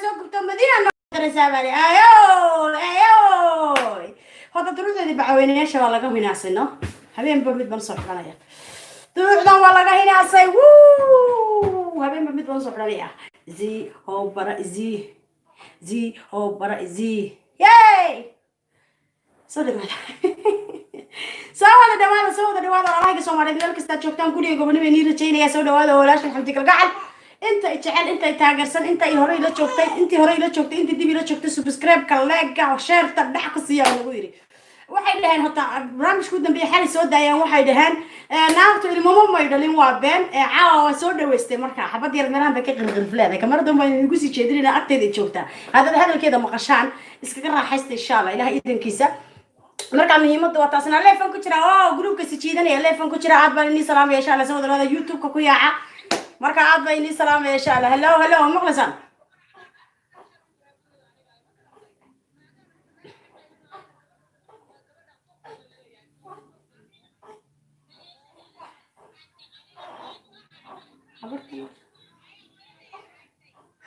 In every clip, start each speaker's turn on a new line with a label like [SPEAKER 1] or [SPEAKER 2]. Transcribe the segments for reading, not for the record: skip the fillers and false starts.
[SPEAKER 1] سوق مدينة درسها بالي أيوه هذا تروح ذي بعويني إيش والله قام يناسي إنه هبين بمد بنصح عليا تروح ذا والله قام يناسي هبين بمد بنصح عليا زي هو برا زي هو برا زي ياي سوري ما سوى هذا رايق سوى مرة ذلك استشوفتان كل يوم قبل ما ينير تشيني يا سودا هذا ولا شيء حمتك القعد انت تعال انت تاجرسن انت هوري لا joogtay انت هوري لا joogtay انت دبي لا joogtay subscribe ka like ka share ta dhax ku siyaa lagu yiri waxay dhahan hata barnaamijku dambiye xali soo daayaan waxay dhahan naagtu ilmo ma dhalin waa been caawa soo dhaweystay marka xabad yar meelahan bay ka qirqirfleeday kamarada ma igu sii jeedinayna agteeda joogta hadalkeeda maqashaan iskaga raaxaysta insha Allah ilaahay idankiisa marka muhiimadu waa taasna leefan ku jira oo groupka si jiidanaya leefan ku jira aad baan inii salaamay insha Allah soo wada YouTube ka ku yaaca marka aad baan inii salaamay insha Allah hello maqlasan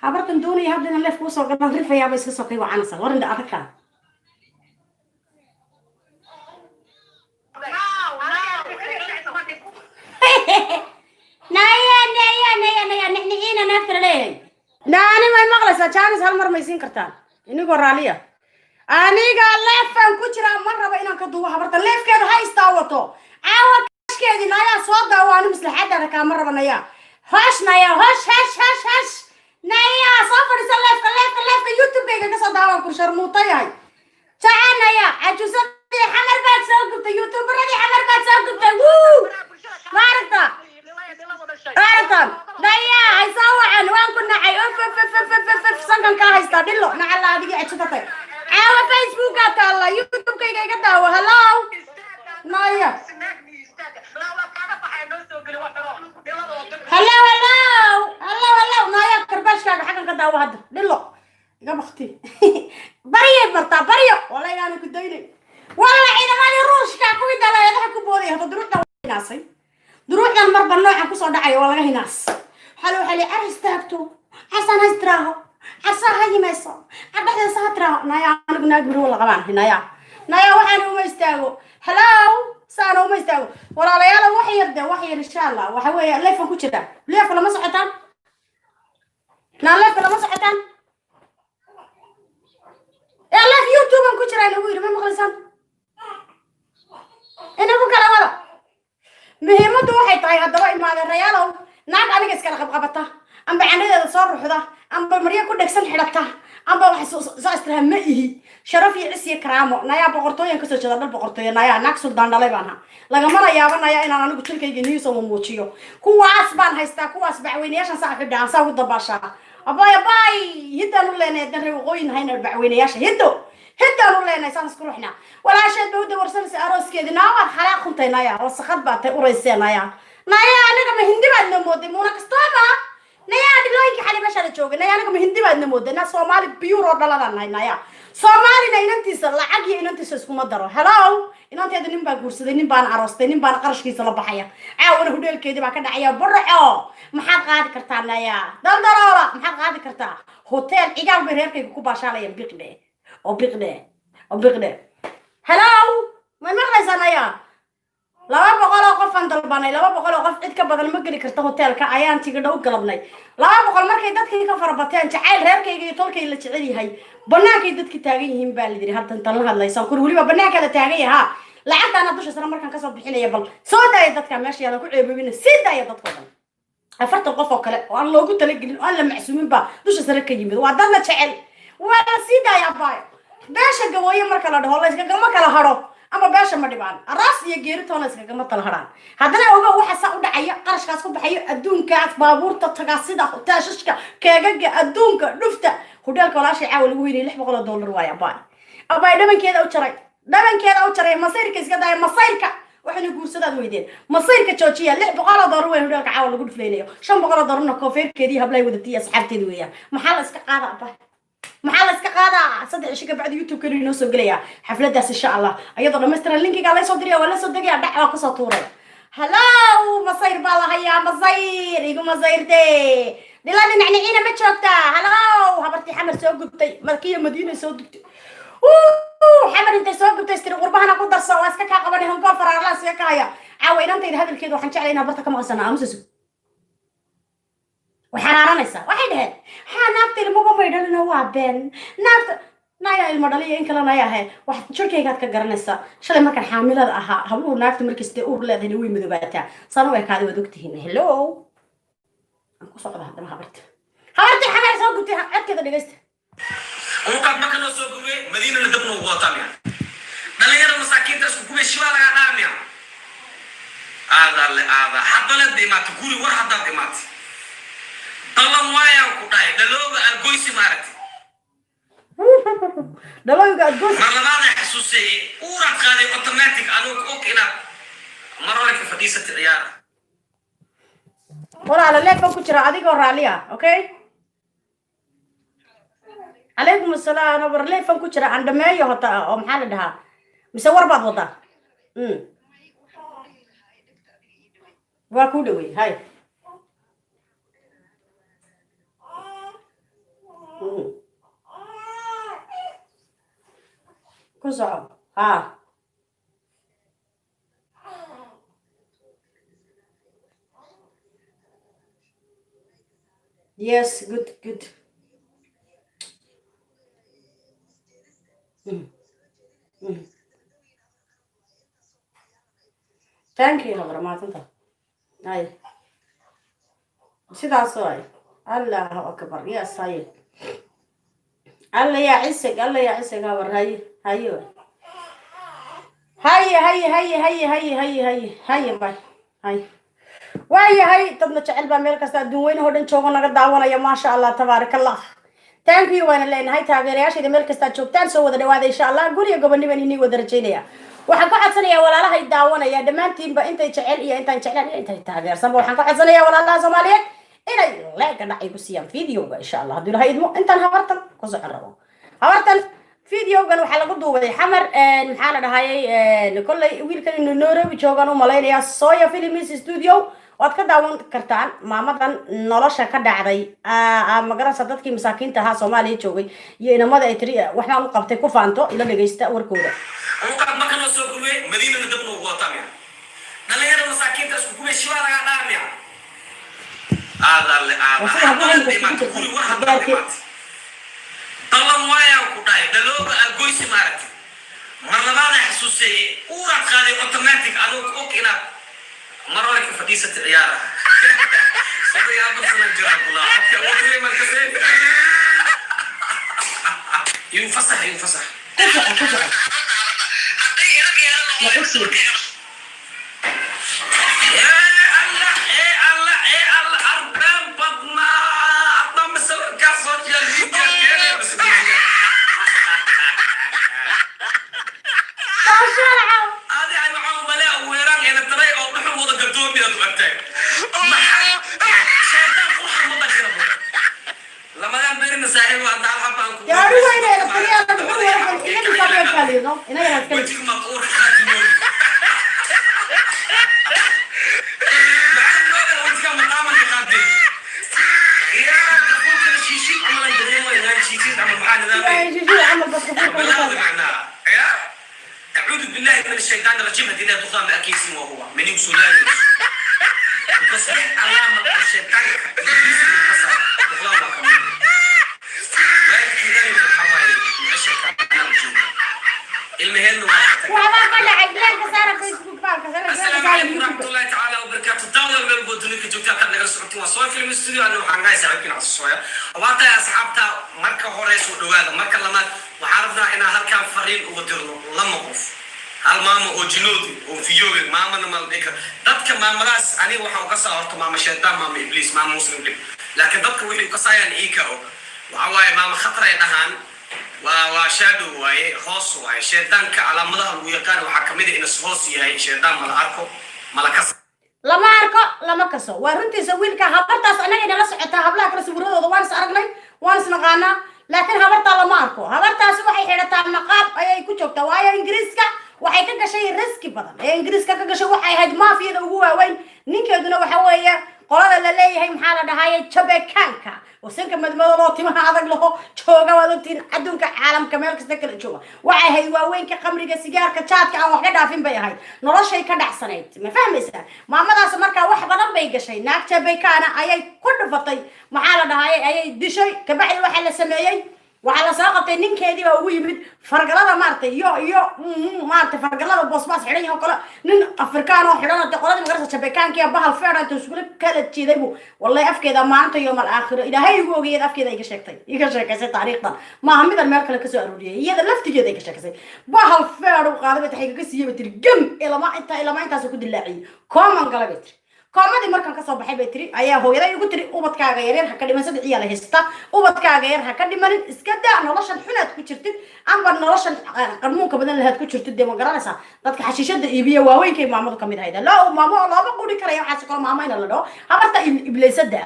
[SPEAKER 1] habartan doonaya hadda leef ku soo galan rifayaa bay iska soo qeyb aan soo warin arka نايا نحن ناكل ليه ناني ما مغلسة جانس هالمرة ما يصير كرتان إني قرالية أنا قال ليف كوتشرا مرة بينا كدوها برت ليف كده هاي استوتو عاود كده نايا صودا وأنا مثل حد أنا كمرة بنايا هش نايا هش نايا صفر ليف يوتيوب بيجا كصدا وكل شرموطة هاي تعال نايا عجوزة حمر بعد سوق يوتيوب ردي حمر بعد سوق ما عرفت عرفتم نايا هيسوي عنوان كنا حيوف سكن كا هيستدلوا نعلى هذه عشتتي عاوة فيسبوك أتلا يوتيوب كي كداوة هلاو نايا هلاو نايا كرباش كا حاجة كداوة هذا دلوا يا بختي بريه برتا بريه ولا يعني كديني والله عينا مالي روش كا كوي دلا يضحكوا بوري هذا درونا ناسي درونا المربى النوع كوسو دعي والله هناس حلو أرستاكتو حسن هستراهو حسن هاي ميسو أبدا ساتراهو نايا أنا قلنا قبل والله غمان نايا وحنا وما يستاهو هلاو صاروا وما يستاهو ولا ليالا وحي يبدا وحي إن شاء الله وحوي ليفا كوتشدا ليفا لما صحتان ليفا لما صحتان يا الله في يوتيوب كوتشدا أنا وير ما مخلصان أنا بكرة ولا مهمته waxay tahay hadaba imaada reeyalo naag aniga iska qabqabata amba canadeeda soo ruuxda amba mariya ku dhagsan xidhata amba wax soo istraama ihi sharaf iyo cisiya karaamo naya boqortooyan ka soo jeeda dal boqortooyan naya naag suldaan dhalay baan laga mana yaabanaya inaan anigu tilkayga niiso ma muujiyo kuwaas baan haystaa kuwaas bacweynayaashan sax xidhaan saa u dabaasha abay hidan u leenay darey waqooyin hayna bacweynayaasha هدّا ولا نايسان سكروحنا ولا شيء بودي ورسل سأروس كذي ناوى خلاق خنتي نايا وسخط بعتي ورئيسي نايا أنا كم هندي بعد نمودي مونا كستوما نايا دلوقتي حالي ماشى لتشوفي نايا أنا كم هندي بعد نمودي ناس سومالي بيورو دلنا نايا سومالي نايا ننتي سلا عقي ننتي سكوما درو هلاو ننتي هذا نبى كورس ده نبى عروس ده نبى قرش كيس الله بحيا عاون هدول كذي بعد كده عيا برعو محط قاعد كرتا نايا دندرورا محط قاعد كرتا هوتيل إيجار بيرك يكوباشالي يبيقني أو بقدة هلاو ما مغلس أنا يا لا بقول أقف عند البناي لا بقول أقف إذا بدل ما قدر كرته هوتيل كأيان تيجي دو قلبناي لا بقول ما كيدت كي كفر بتين تعال رير كي يطول كي اللي تعالي هاي بناك كيدت كي تاجي هم بالدري هذا تنطلع هذا يسوي كل ولي بناك هذا تاجي ها لعبت أنا دوش سنة مرة كان كسب بحيلة يبل سودا يدت كماشي أنا كل عيوبين سيدا يدت كذا أفرت القفة وكلا والله قلت لك أنا معسومين با دوش سنة كيجي وعدنا تعال ولا سيدا يا باي باشا قوية مركا لا دهول إسكا قمك لا هرو أما باشا ما دبان الراس يجير تونا إسكا قمك لا هران هذا أنا أوجا واحد ساعد عيا قرش كاسكو بحي الدون كاس بابور تتقاصده تاششكا كجا الدون كنفته هدول كلاش يعاول ويني لح بقول $1 ويا باي أباي دمن كذا أو شري مصيرك إسكا داي مصيرك وحنا نقول سداد ويدين مصيرك تشوشيا لح بقول $1 هدول كعاول يقول فلينيو شن بقول $1 كوفير كذي هبلاي ودتي أصحابتي دويا محل إسكا قاعدة أباي محل إسكا قاعدة صدق شيء بعد يوتيوب كله ينوسو قليا حفلة داس إن شاء الله أيضا مستر اللينك قال لي صدري ولا صدقي دعوة قصة طورة هلاو مصير بالله هيا مصير يقول مصير دي dhilada nacniciina ma joogtaa halow habartii xamar soo gubtay malkiya madiina soo dugtay xamar intay soo gubtay istiri qurbahana ku darso waa iska kaa qabanay hangool faraarla iska kaaya caawa inantayda hadalkeeda waxaan jeclay inaa barta ka maqasana aamusasu waxaan aaranaysaa waxay dhaheen haa naagta ilmuba may dhalina waa been naagta naya ilmo dhaliya in kalena ay ahayd wax jirkaygaad ka garanaysaa shalay markaan xaamilada ahaa habluhu naagta markastee uur leedahayna way madobaataa sana way kaada waad ogtihiin hello aan ku socda haddana habartii xamar soo gubtay codkeeda dhegaysta
[SPEAKER 2] وقد ما كانوا سوقوا مدينة لدبنا وغوطاميا دلنا المساكين تسكوا كوي شوال غاميا هذا حبلت ديمات كوري واحد ديمات دلنا وايا وكتاي دلوغ الجويسي مارتي
[SPEAKER 1] دلوغ الجويسي
[SPEAKER 2] مرة ما حسوسي ورا قادي اوتوماتيك انو اوكينا مرة لك فديسة الرياض
[SPEAKER 1] ولا على ليك كنت راضي وراليا اوكي عليكم السلام أنا برلي فان كشرة عند ما يهتا أم حال ده مسوار بعض وضع وكودوي هاي كوزعو ها yes good thank you نظرة ما تنتهي هاي سيدا صاي الله أكبر يا صاي الله يعزك هاور هاي باي هاي واي هاي طبنا تعال بامير كسر دوين هودن شوفنا نقد دعوانا يا ما شاء الله تبارك الله thank you وانا لين هاي تاgeerayaashayda meel kasta joogtaan soo wada dhawaada insha Allah guriga gobonniban inii wada rajeynaya waxaan ka codsanayaa walaalaha ay daawanaya dhamaantiinba intay jecel iyo intaan jeclaan iyo intay taageersan waxaan ka codsanayaa walaalaha Soomaaliyeed inay like dhacay ku siiyaan videoga insha Allah hadii la haydo intaan habartan ku socon rabo habartan videogan waxa lagu duubay xamar maxaa la dhahayay kollay wiilkan inuu Nairobi joogan u maleynaya Soya Films Studio waad ka daawan kartaan maamadan nolosha ka dhacday ma garanaysa dadkii masaakiinta ahaa Soomaaliya joogay iyo inamada ay tiri waxaan u qabtay ku faanto ila dhageysta warkooda
[SPEAKER 2] وقد ما كانوا سوقوا مدينة لدبنا وغوطاميا دلنا المساكين تسكوا كوي شوال غاميا حبلت ديمات كوري واحد ديمات دلنا وايا وكتاي دلوغ الجويسي مارتي مرة ما حسوسي ورا قادي اوتوماتيك انو اوكينا مرة لك فديسة الرياض صدق يا برسنا الجراب الله وطريق مركزين ينفسح
[SPEAKER 1] كسر يا حسين
[SPEAKER 2] الله أربعين بطنا أطنى مسوي كاسوت يا هذه عن عملاء ويران إن الطريق أو نحن وضع قدوم من الوقتين شيطان قرح مباشرة لما كان بيرن ساحل وعند الحبان
[SPEAKER 1] يا روي أنا الطريقة أنا بقول لك إيه اللي صار يفعله إنه إنه يهتم
[SPEAKER 2] وجهك مقور حاتمون بعد نوع وجهك مطعم القادم يا تقول كذا شيء عمل دريمة إذا شيء عمل معانا ذا
[SPEAKER 1] شيء عمل بس
[SPEAKER 2] بلاوي معناه يا أعوذ بالله من الشيطان الرجيم هذه لا تقام أكيسي وهو من يوسولاني تصحيح علامة الشيطان إبليس من الحصر بغلاوة كمان لا يتكلم من الحضاري العشق على الجنة المهن واحد
[SPEAKER 1] وما قال عجلان كسارة فيسبوك
[SPEAKER 2] السلام عليكم ورحمة الله تعالى وبركاته الدولة من البودونيك جوتها كان نقل سعودي وصوي في الاستوديو أنه حنقاي سعودين على الصوية وبعطي أصحابتا مركة هوريس ودواغا مركة لما وعرفنا إن هل كان فرين ودرنو لما قف الماما وجنودي وفيوغي ماما نمال إيكا دادك مامراس أني وحا وقصا هورتو ماما شيطان ماما إبليس ماما مسلم لك لكن دادك ويلي وقصايان إيكا وعواي ماما خطرة يدهان وشادو واي خوص واي شيطانك على مدار ويقان وحكمده إن الصوص ياي شيطان ملعركو ملكس
[SPEAKER 1] lama arko lama kaso waa runtiisa wiilka habartaas anaga inala socotaa hablaha kala sawirradooda waan is aragnay waan is naqaanaa laakiin habartaa lama arko habartaasi waxay xidhataa maqaab ayay ku joogtaa waayo ingiriiska waxay ka gashay riski badan ee ingiriiska ka gashay waxay ahayd maafiyada ugu waaweyn ninkeeduna waxa weeye qolada la leeyahay maxaa la dhahaayay jabekaanka oo sanka madmadoo timaha adag laho jooga wadatiin adduunka caalamka meel kasta kala jooga waxay ahayd waaweynka qamriga sigaarka jaadka aan wax ka dhaafin bay ahayd noloshay ka dhacsanayd ma fahmaysaa maamadaas markaa wax badan bay gashay naag jabekaana ayay ku dhufatay maxaa la dhahaayay ayay dishay kabacdi waxa la sameeyay waxa la soo qabtay ninkeedii baa ugu yimid fargalada maartay iyo maartay fargalada boosbaas xidhan yahay kala nin afrikaan oo xidhan oo qolada magarasa jabekaanka iyo bahal feer inta isku kala jiiday buu wallahi afkeeda maanta iyo mal aakhiro ilaahay ugu ogeeyay afkeeda iga sheekaysay taariikhdan ma hamidan meel kale ka soo arooriyay iyada laftigeeda iga sheekaysay bahal feer oo qaaday taxiga ka siiyay tir gam ilama intaas ku dilaaciyay common galabet koomadi markan ka soo baxay bay tiri ayaa hooyaday ugu tiri ubadkaaga yar ha ka dhiman saddex ciyaal haysta ubadkaaga yar ha ka dhimanin iska daa noloshan xunaad ku jirtid amba noloshan qarmuunka badan lahaad ku jirtid dee ma garanaysaa dadka xashiishada iibiya waaweynka maamadu ka mid ahayda loo maamo looba quri karaya waxaas kalo maamayna la dhaho habarta ibleysada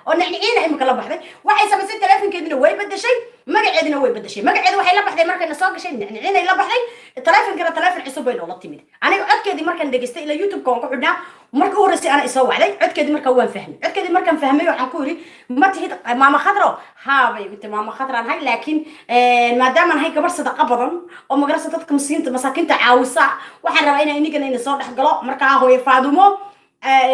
[SPEAKER 1] oo nicniina imika la baxday waxay samaysay teleefonkeedina way bedeshay magaceedina way bedeshay magaceedu waxay la baxday markayna soo gashay nicniinay la baxday teleefonkana teleefon cusub bay noola timid aniga codkeedii markaan dhegaystay ilaa youtube-ka waan ku xidhnaa marka horreysay ana isoo wacday codkeedii markaa waan fahmay codkeedii markaan fahmay waxaan ku yidhi ma tihid maama khadro haa bay igu tiri maama khadraan hay laakiin maadaamaan hay gabar sadaqa badan oo magarasa dadka masaakiinta caawisa waxaan rabaa inaan inigana ina soo dhex galo markaa hooye faadumo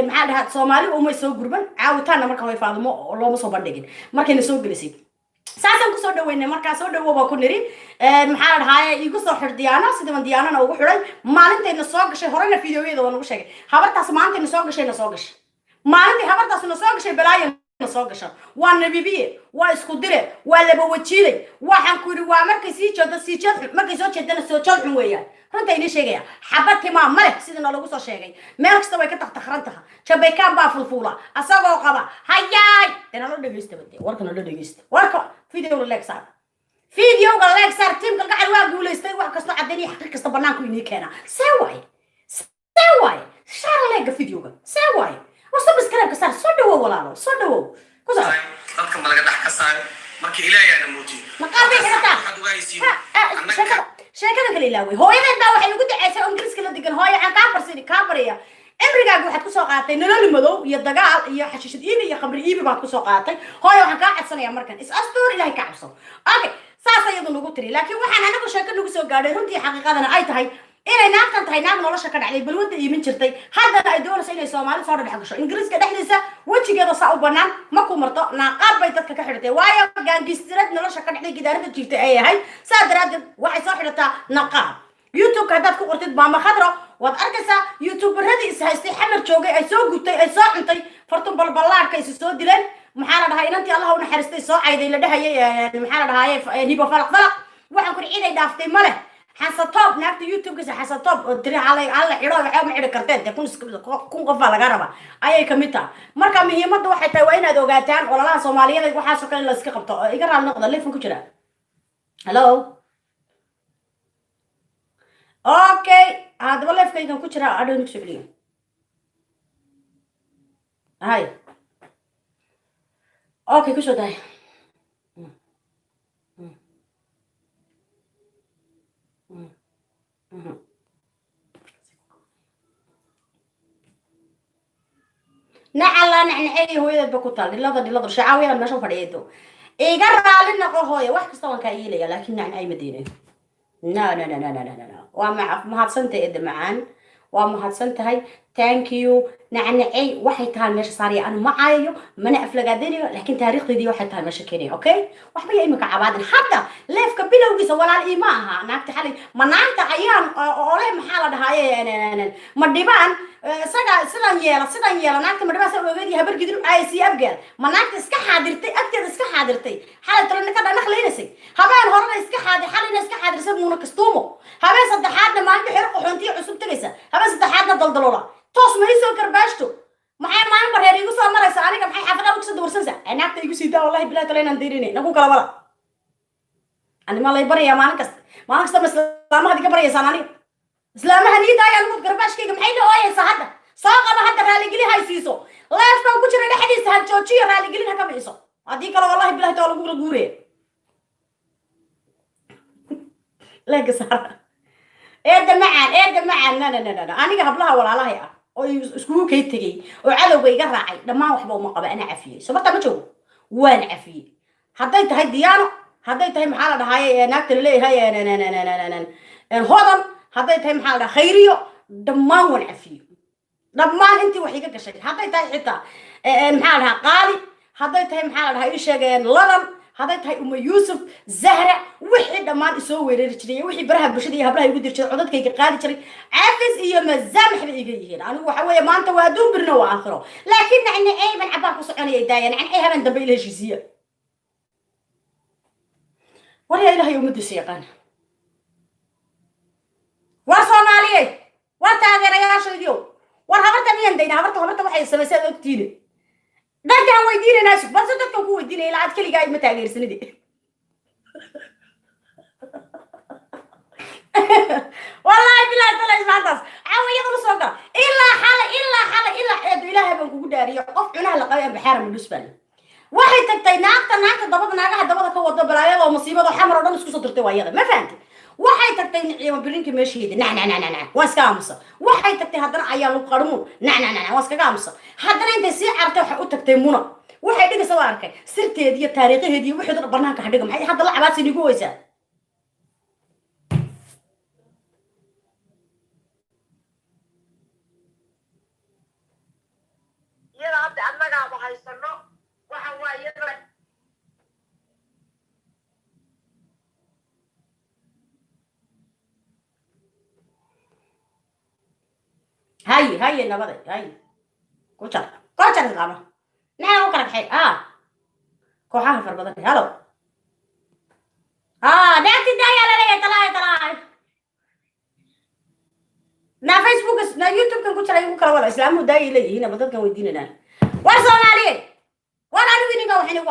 [SPEAKER 1] maxaa dhahaa soomaali umay soo gurban caawitaanna marka hooye faadumo looma soo bandhigin markayna soo gelisay saasaan kusoo dhaweynay markaa soo dhawo baa ku niri maxaa la dhahaye igu soo xir diyaano sidaan diyaanana ugu xidhay maalintayna soo gashay horena fideoyada waa nagu sheegay habartaas maantayna soo gashay maalintii habartaasna soo gashay balaayan soo gasha waa nabibiye waa isku dire waa laba wajiilay waxaan ku yidhi waa markay sii jeedo markay soo jeedana soo jood xun weeyaan runta inii sheegaya xabad timaa male sidana lagu soo sheegay meel kasta way ka taktakran taha jabeykaan baa fulfuula asagoo qaba hayaay dee nala dhegeysta bade warka nala dhegeysta warka videoga leegsaar tiimka gacal waa guulaystay wax kastoo caddayn iyo xaqiiq kasta banaanku inii keenaa see waaye shaar leega videoga see waaye وسبسكرايب كسر صدوا ولا لا صدوا كذا
[SPEAKER 2] dadka malaga dhax ka saar markii ilaahay aan muuji
[SPEAKER 1] maqaabay xirata sheekada kale ilaahay hooyadeed baa waxay ugu duceysay ingiriiska la digan hooyo aan ka barsini ka bariya imrigaaga waxaad ku soo qaatay nolol madow iyo dagaal iyo xashiishad iyo khamri iibi baad ku soo qaatay hooyo waxaan ka codsanayaa markan is astuur ilaahay ka cabso okay saas ayadu nagu tiri laakiin waxaan anagu sheeko nagu soo gaadhay runtii xaqiiqadana ay tahay inay naagtan tahay naag nolosha ka dhacday balwada iimin jirtay haddana ay doonayso inay soomaali soo dhex gasho ingiriiska dhexdiisa wejigeeda saa u banaan ma ku marto naaqaab bay dadka ka xidhatay waayo gaangistirad nolosha ka dhacday gidaarada jirtay ay yahay saa daraadeed waxay soo xidhataa naqaab youtube-ka haddaad ku qortid maama khadro waad arkaysaa youtuberadii is haystay xamar joogay ay soo gutay ay soo cuntay fartun balballaadhka isu soo dileen maxaa la dhahay inantii allah u naxariistay soo cayday la dhahayay maxaa la dhahaye hibo falaq waxaan kuri ciiday dhaaftay male حسطوب ناكتي يوتيوب كذا حسطوب تري على حيرة وحياة معي كرتين تكون كون قفا لقربة أي كميتا مركا مهمة واحد توين هذا وقاتان ولا لا صومالية ذي وحاسو كان لسك قبطة يقرأ النقطة اللي فين كشرة هلو أوكي هذا والله في كان كشرة أدون كشبلين هاي أوكي كشرة داي نعلا نعني هو إذا بكتال دلادر شعاوي لما شوف فريدو يقرر لنا قهوة واحد كستوان كايلة لكن نعني أي مدينة لا وما هاد سنتي إذا معان وما هاد سنتي هاي thank you نعني waxay tahay meesha saariya anu ma caayo mana aflagaadinayo laakiin taariikhdii waxay tahay meesha keenay okay waxba ay imika cabaadin hadda leefka bilowgiisa walaal ima aha naagta xalay ma naagta ayaan oo leh maxaa la dhahaye ma dhibaan sidan yeela naagta ma dhibaan soo ogeeyay habar gidru ay si abgaal ma naagta iska xaadirtay agteeda iska xaadirtay xalay tarana ka dhanax leenaysay habeen horena iska xaadirxalina iska xaadirsay muuna kastuumo habeen saddexaadna maalinta xir qoxoontii cusub tagaysa habeen saddexaadna daldalola توس ما يسوي كرباشتو معي ما نبر هري يقول صار مرة سألني كم حي حفلة وكسر دور سنسة أنا أكتر يقول سيدا والله بلا تلين نديرني نقول كلا بلا أنا ما لا يبري يا ما نكسر مسلم هذيك بري ساناني سلام هني دا يلمود كرباش كي كم حي له أيه سهدة ساقة ما حد رالي قلي هاي سيسو لا يفهم كل شيء حديث هالجوتشي رالي قلي هكذا بيسو هذيك كلا والله بلا تقول قول قوري لا قصر إيه ده معان لا أنا قبلها ولا لا يا oo iskugu kay tagay oo cadowga iga raacay dhammaan waxba uma qaba ana cafiyay sababta ma joogo waan cafiyay hadday tahay diyaano hadday tahay maxaa la dhahaayay naagta la leeyahay hodan hadday tahay maxaa la dhahaa khayriyo dhammaan waan cafiyay dhammaan intii wax iga gashay hadday tahay xitaa maxaa la dhahaa qaali hadday tahay maxaa la dhahaa ii sheegeen ladan hadday tahay uma yuusuf zahra wixii dhammaan isoo weerari jiray wixii baraha bulshada iyo hablaha igu dir jiray codadkayga qaadi jiray cafis iyo mazaamax bay iga yihiin anigu waxa weeye maanta waa adduun birna waa aakhiro laakiin nacni ay man cabaan ku soconaya daaya nacni ay habeen dambe ila heshiisiya war yaa ilaahay umadiisa yaqaan war soomaaliyeed war taageerayaashaydiyo war habarta miyan dayna habarta waxay samaysay ogtiine dadka aan weydiinayna sug bas dadka ku weydiinay ilaa aad kaligaa ima taageersanidi wallahi billahi tala ismaantaas caawiyada soo gal ilaa xala ilaahay baan kugu dhaariyo qof cunaha la qabay baxaara mudusbal waxay tagtay naagta dabada naagaha dabada ka wado balaayada oo musiibada xamar oo dhan isku soo dirtay waayada ma fahanti waxay tagtay niciimo birinka meesheeda na waa iska aamusa waxay tagtay haddana ayaa lagu qarmo na waa iska aamusa haddana intay sii cartay waxa u tagtay muna waxay dhigaysaa waa arkay sirteed iyo taariikheed iyo wixii dad barnaanka xadhiga maxay hadda la cabaasi nigu weysaa yada hadda annaga haysano waxa waa iyada هاي نبضي هاي كوتشر الغامة نحن وكرك حي كوحها فربضني هلو دعتي دايا لا طلعي نا فيسبوك نا يوتيوب كان كوتشر يوكر ولا اسلام داي لي هنا بدل كان ويديننا ورسونا عليه وانا نبي نقول حين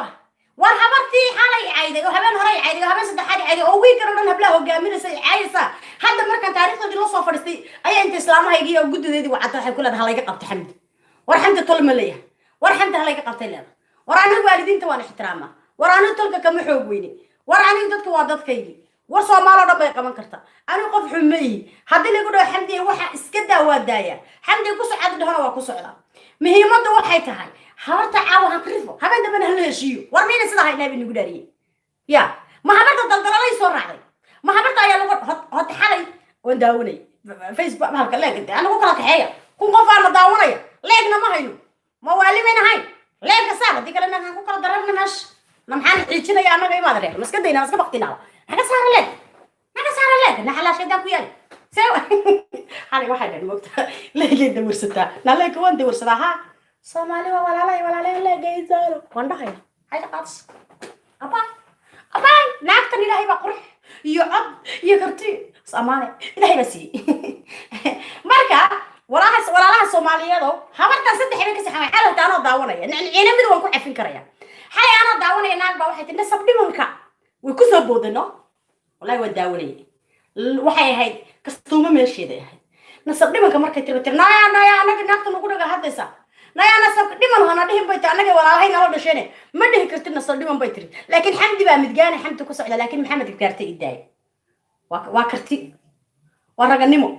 [SPEAKER 1] war habartii xalay cayday oo habeen hore cayday oo habeen saddexaad cayday oo wiig garan hablaha hogaaminaysa caysa hadda markan taariikhda la soo fadhistay ayaa inta islaamahaygii oo gudadeedii wacata waxay ku leedahay halayga qabta xamdi war xamdi tol ma leeyahay war xamdi halayga qabtay leedahay war anigu waalidiinta waan ixtiraama war anigu tolka kama xoog weyni war anigu dadka waa dadkaygii war Soomaaliya dhan bay qaban kartaa anigu qof xumeey hadii lagu dhaw xamdi waxa iska daawaadaya xamdi ku socod dhahana waa ku socdaa muhiimaddu waxay tahay habarta caawahan krifo habeen dambe hal heshiyo war meel sida hay nabi nigu dhaariyay ya ma habarta daldalalay soo raacday ma habarta ayaa lagu hot xalay oo daawanay facebook halka leegta anigu kala kaxeeya kun qof aan daawanaya leegna ma hayno ma waalimeena hay leega saar dii kale naga ku kala dararna maash maxaan xiijinaya anaga imaad reer maska dayna maska baqtinaa naga saar leeg na xala shaydan ku yaali سو هذه واحدة المقطع لقيت دورستها نلاقي كمان دورستها ها Somali ولا لا لقيت زارو وندخل هاي قاص أبا ناقتني لا هي بقرح يقرتي سامانة لا هي بسي مركا ولا لها Soomaaliyeed habarta saddex habeen ka saxay xalada aan daawanaya nacina mid waan ku cafin karaya xalay aan daawanaya naag baa waxay tinda sabdhimanka way ku soo boodano wallahi waa daawanay waxay ahayd kastuuma meesheeda ahayd nasab dhimanka markay tirnaa anaga naagta nagu dhaga hadaysa naya nasab dhiman hana dhihin bay taa anaga walaalahay nala dhasheen ma dhihi kartid nasab dhiman bay tiri laakiin xamdi baa midgaana xamdi ku socda laakiin maxamed gaartay idaay waa karti waa raganimo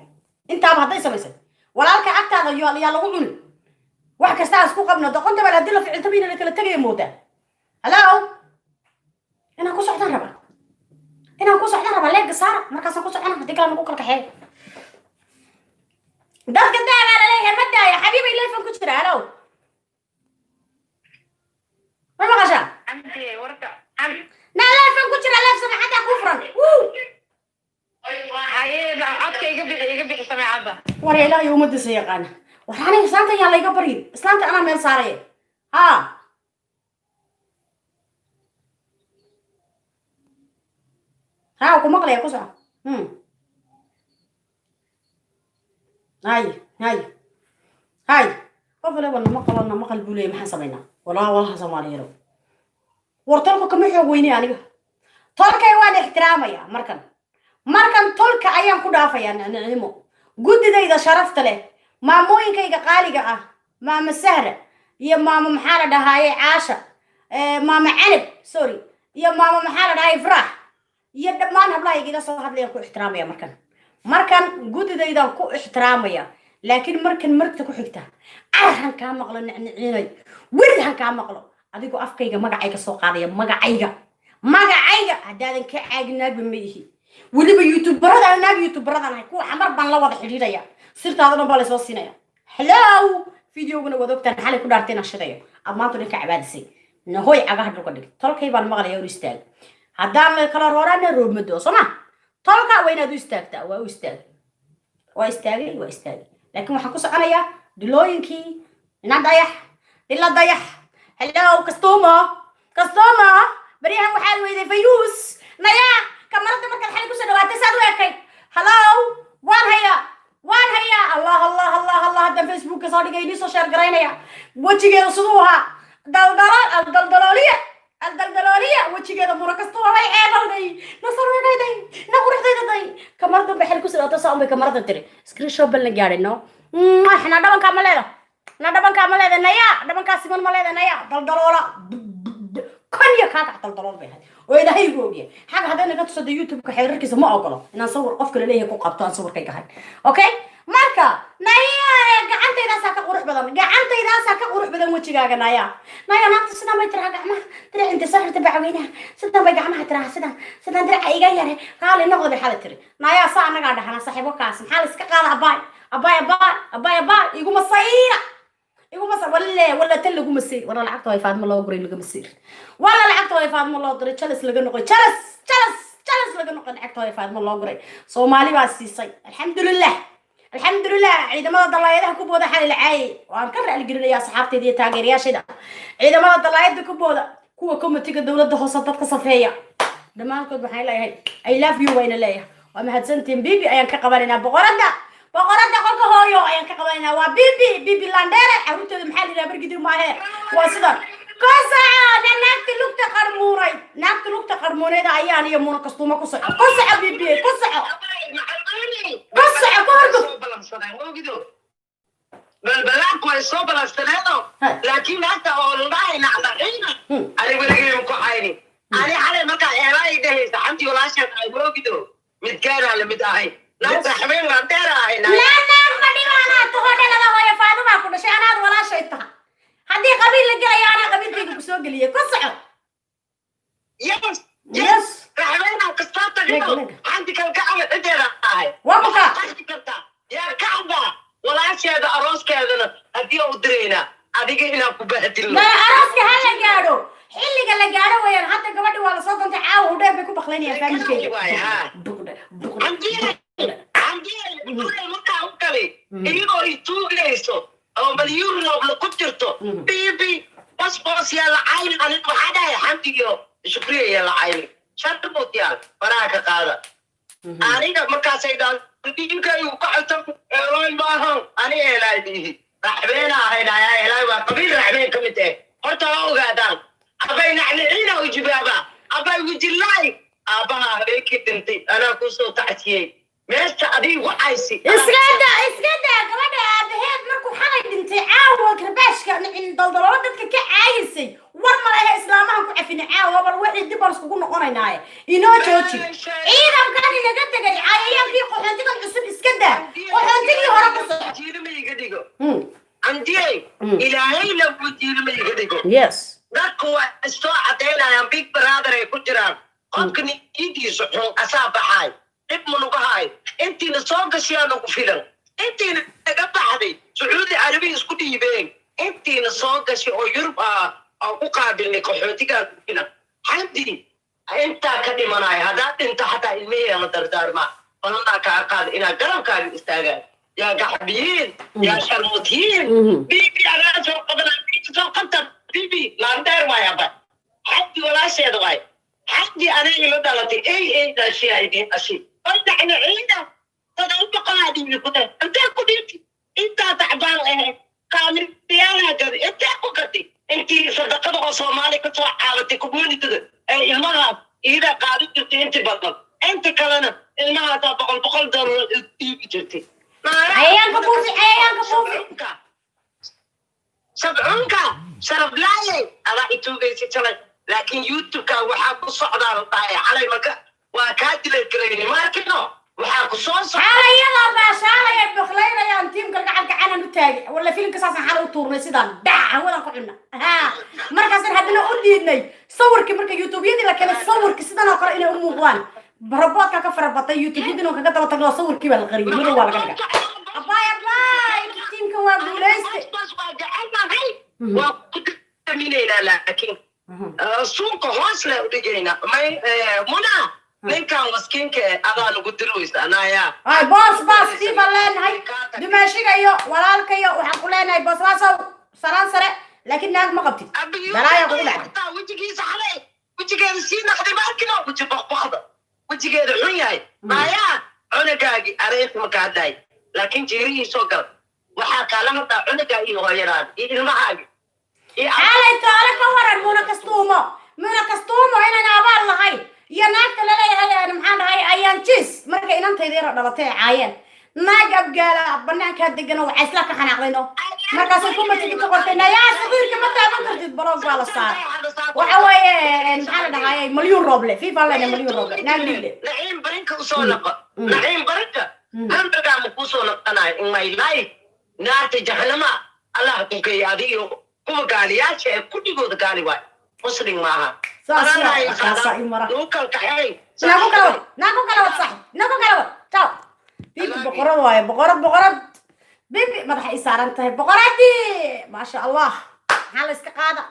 [SPEAKER 1] inta ba haday samaysay walaalka agtaada yaa lagu cuni wax kasta isku qabno doqonta bal hadii la ficilto biina la kala tagay mooda hello ina ku socdaan raba leeg saar markaas ku socdaan hadii kala nagu kala kaxay dadka daaba la leeyahay madda ya habibi leefan ku jira hello ma qasha anti warka na leefan ku jira leef samahada ku furan هاي عادك يقبل سماعة ورا لا يوم الدس يقانا وحنا إسلامته يلا يقبرين إسلامته أنا من صاري ها وكم مقلة يا كوسا هاي قبل ولا مقل بولي ما حسبنا ولا حسبنا يرو ورتلكم كم يحويني يعني ترك يوان احترامه يا markan tolka ayaan ku dhaafaya nacimo gudidayda sharafta leh maamooyinkayga qaaliga ah maama sahra iyo maama maxaa la dhahaayay caasha maama canab sorry iyo maama maxaa la dhahaayay farax iyo dhammaan hablahaygida soo hadlayaan ku ixtiraamaya markan gudidayda ku ixtiraamaya laakiin marka ku xigta arhan ka maqlo nicniinay wiilhan ka maqlo adigu afkayga magacayga soo qaadaya magacayga hadaadan ka caaginaagba ma ihi weliba youtuberada kuwa xamar baan la wada xidhiidhaya sirtaadana baa la soo siinaya hello videoguna wada ogtaan xalay ku dhaartayna shidayo amaantu dhanka cabaadisay nahoy cagaha dhulka dhig tolkay baan maqlaya oo istaag haddaan kala roorana roobmado soma tolka waa inaad u istaagtaa waa istaagay laakiin waxaan ku soconayaa dilooyinkii ila dayax hello customer baryahan waxaad weyday fayuus naya kamarada markaad xalay kusoo dhawaatay saad u ekay hello waan haya allah haddaan facebooka soo dhigay inii soo sheer garaynaya wejigeeda siduu ahaa daldalooliya wejigeeda mura kastoo way ceebawday nasarweyday naquruxdaydaday kamarada bay xalay kusoo dhawaatay saa unbay kamarada tiri screenshot bal la gaadhay no na dhabankaa ma leeda naya dhabankaa siman ma leeda naya daldaloola كنيا كاك دلدلول بهاد وإذا هي جوجيا حاجة هذا أنا قلت صدق يوتيوب كحير ركز ما أقوله إن أصور أفكر ليه كوك أبطال أصور كي كهاي أوكي ماركا نايا قعنت إذا ساك قروح بدن وتشجع نايا ناقص سنة ما ترى قعمة ترى أنت سهر تبع وينها سنة بقعمة ترى سنة ترى أي جاية قال نقضي حالة تري نايا ساعة أنا قاعدة أنا صاحبه كاسم حالس قال أباي يقوم الصيرة يقول مثلا ولا تلقوا مسير ولا لعبت واي فاطمه الله قري لقى مسير ولا لعبت واي فاطمه الله قري جلس لقى نقي جلس لقى نقي لعبت واي فاطمه الله قري صومالي باسيسي الحمد لله عيدما ضلايده كبوده حال العاي وان كرع القري يا صحابتي دي تاغيرياشيدا عيدما ضلايده كبوده كوwa committee dawladda hoose dadka safeeya dhamaankood waxay leeyahay I love you wayna leeyahay waa mahadsantiin bibi ayaan ka qabanayna boqorada qolka hooyo ayaan ka qabanayna waa bibi landere caruurtooda maxaa la yiraahdaa barkidir maahe waa sidan kosaca naagti lugta qarmuuneeda ayaan iyo muuna kastuuma ku soco kosaca bibi kosaca
[SPEAKER 3] balbalaanku way soo balansaneedo laakiin hata oo ladhahay nacnaciina ani weligeema ku cayni ani xalay markaa eelaa idhahaysa xantii walaasheed ay moogido midkaanaa lamid ahay naagta xabeen waan dheerahay
[SPEAKER 1] naag fadhigaanaa tuhodhalada hooyo faadumaa ku dhashay anaad walaashay taha haddii qabiil la gelayo anaa qabiilkayga ku soo geliyay ku soco
[SPEAKER 3] yes xabeenaa kastaa tagido xanti kalgacala cideeda ahay
[SPEAKER 1] waa muka
[SPEAKER 3] qaxi kartaa yaa kacda walaasheeda arooskeedana haddii u diraynaa adiga inaan ku bahdilno
[SPEAKER 1] arooska ha la gaadho xilliga la gaadho wayaan hadda gabadhi waa lasoo dantay caawa udheer bay ku baklanayaan faamilkeyga
[SPEAKER 3] markaa u galay iyadoo i tuugayso oo malyuurnoobla ku jirto bibi bosbos yaa la cayni anin waxaa dhahay xamdigiyo shukriya yaa la cayni sharbood yaal faraha ka qaada aniga markaasay dhaan diinkaygu kacayto eelay maahan ani eelay dihi raxbeena ahaynaya eelay waa qabiil raxbeen ka mid eh horta waa ogaadaan abay nacniciina u jibaaba abay wijilaay aabaha habeenkii dhintay anaa kusoo tacsiyey meesha adigu wacaysi
[SPEAKER 1] iska daa gabadha aabaheed markuu xalay dhintay caawa karbaashka daldaloola dadka ka caayisay war malaha islaamahan ku cafina caawa bal wixii dib baan iskugu noqonaynaaye inoo jooji ciidankan inaga tegay caayayaankii qaxoontigan cusub iska daa qaxoontigii hore ku soo
[SPEAKER 3] jiilma iga dhigo andiyey ilaahay lagu jiilma iga dhigo
[SPEAKER 1] yes
[SPEAKER 3] dadku waa istoo cadaynayaan big brother ay ku jiraan qofka niidiisu xun asaa baxaay dhib manugahaay intiina soo gashiyaa nagu filan intiina naga baxday sacuudi carabi isku dhiibeen intiina soo gashay oo yurub aan ku qaabilnay qaxootigaa ku filan xamdi intaa ka dhimanaya haddaad dhinto xataa ilmahee la dardaarmaa balanaa kaa qaada inaa garabkaaga istaagaan yaa gaxbiyiin yaa sharmutiyiin bibi anaa soo qabanaa soo qabta bibi laandeer waayaba xamdi walaasheeda waay xamdi aniga ila dhalatay ay dhashiyaa idiin dhashi ودعنا عيدا تدعو قاعدين لكتاب انت كنت انت تعبان ايه كامل ديانا جدي انت كنتي انت صدقة صومالي كتوى حالتي كبوني تدر اي المرأة اذا قاعدين جرتي انت بطل انت كلنا المرأة بقل دار جرتي
[SPEAKER 1] عيان كبوسي
[SPEAKER 3] سبعونك شرب لاي انا اتوقع سيتلي لكن يوتيوب كان وحاكو صعدان الطاية علي مكان وكاتل الكريني ما كنو وحاكو صوص
[SPEAKER 1] على يلا باشا يا بخلينا يا انتيم كرقع istaagay walla filimka saasan xal u tuurnay sidaan dhaca wadan ku cunna markaas haddana u diidnay sawirkii marka youtube-yadii la keenay sawirkii sidan oo kale inay u muuqdaan baraboodka ka farabatay youtube-yadii oo kaga daba tagno sawirkii baa la qariyay madow waa laga dhigay abay tiimka waa guulaystay
[SPEAKER 3] waa ku taminayna laakiin suuqa hoos le u dhigayna may muna ninkan waskiinka adaa lagu diroysa anaya
[SPEAKER 1] ay boos fiifa leenahay dumaashiga iyo walaalka iyo waxaan ku leenahay boos waasow saraan sare laakiin naag ma qabtid balaaya kugu dhacday
[SPEAKER 3] wejigiisa xalay wejigeeda sii naqday baarkino weji boqboqda wejigeeda xun yahay maayaa cunagaagi areef ma kaadaay laakiin jeerihiisoo gal waxaa kaala haddaa cunagaa iyo hooyaraad iyo ilmahaagi
[SPEAKER 1] xaalay toole ka waran muna kastuumo inaan abaal lahayn iyo naagta laleeyahay maxaan dhahay ayaan jiis marka inantaydeero dhalatay ay caayeen naag abgaala banaankaa degano waxaa isla ka xanaaqdayno markaasay ku matigi ka qortay nayaa saqiirka ma taaban kartid baloog baa la saaray waxa weeye maxaa la dhahaayay malyuun rooble fiifa lena malyuun rooble naag liile
[SPEAKER 3] naciim barinka usoo naqa naciim barinka hambagaa ma kuusoo naqanayo in my life naarta jahanama allah kunkeeya adiyo kuwa gaaliyaasha ee kudhigooda gaali waay muslim maaha
[SPEAKER 1] naku kala wad ciao bibi boqorad waaye boqorad bibi madaxa i saaran tahay boqoradii maasha allah maxaa la iska qaada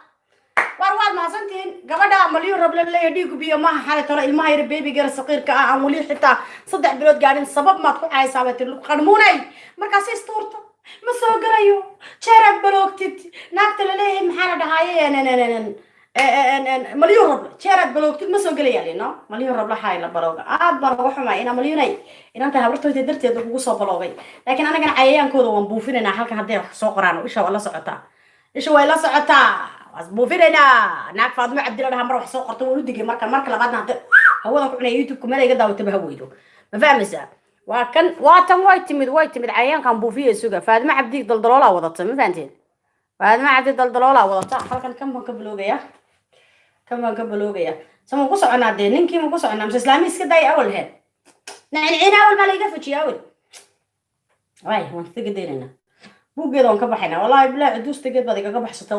[SPEAKER 1] war waad mahadsantihiin gabadha malyuun rable leeya dhiigu biyo maaha xalay tolo ilmaha yar beebigara saqiirka ah aan weli xitaa 3 bilood gaadhin sabab maad ku caysaa bay tiri qarmuunay markaasi istuurta ma soo galayo jeeraad baloogtid naagta la leeyahay maxaa la dhahaayeen malyuun rable jeeraad baloogtid ma soo galaya lino malyuun rable xaay la balooga aad baan uga xumay ina malyuunay inanta habartooyda darteed ugu soo baloogay laakiin anagana cayayaankooda waan buufinaynaa halka hadday wax soo qoraan isha waa la socotaa was buufinaynaa naag faadmo cabdilla dhaha mar wax soo qorto waan u digay marka labaadna hadda hawadan ku cunaya youtube-ka meel iga daawataba ha weydo ma fahmaysaa waatan way timid cayayaankan buufiya suga faadmo cabdi daldaloolaa wadata ma fahanteen faadmo cabdi daldaloolaa wadata halkan kan baan ka baloogaya sama ku soconaa dee ninkii ma ku soconaa mise islaami iska daaya awal heed nacin awal maa laiga fujiya awal way waan iska daynayna buuggeeda waan ka baxaynaa wallahi bilaa cuduustageed baad igaga baxsatay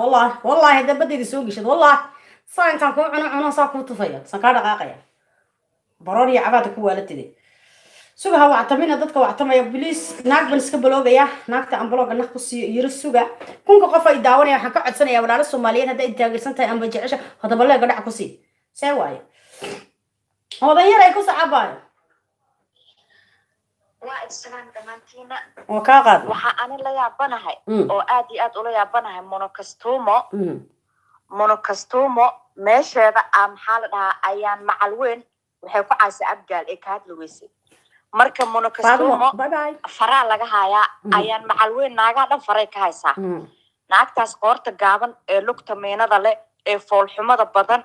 [SPEAKER 1] wallahi hadda badeeda soo geshad wallahi saa intaan kuu cuno saa kuu tufaya san kaa dhaqaaqaya baroor iyo cabaada ku waalatide sugaha wactamina dadka wactamaya biliis naag ban iska baloogaya naagta aan balooga naq ku siiyo yiro suga kunka qof ay daawanaya waxaan ka codsanayaa walaalo soomaaliyeed hadday taageersan tahay amba jecesha hodabaleega dhac ku sii see waayo odanyar ay ku sacabaayo
[SPEAKER 4] waa islaan dhamaantiina
[SPEAKER 1] oo kaa qaad
[SPEAKER 4] waxa aan la yaabanahay oo aad iyo aad ula yaabanahay monocastomo meesheeda maxaa la dhahaa ayaan macal weyn waxay ku caysay abgaal ee ka hadli weysay marka monocastomo faraa laga hayaa ayaan macal weyn naagaa dhan faray ka haysaa naagtaas qoorta gaaban ee lugta meenada leh ee foolxumada badan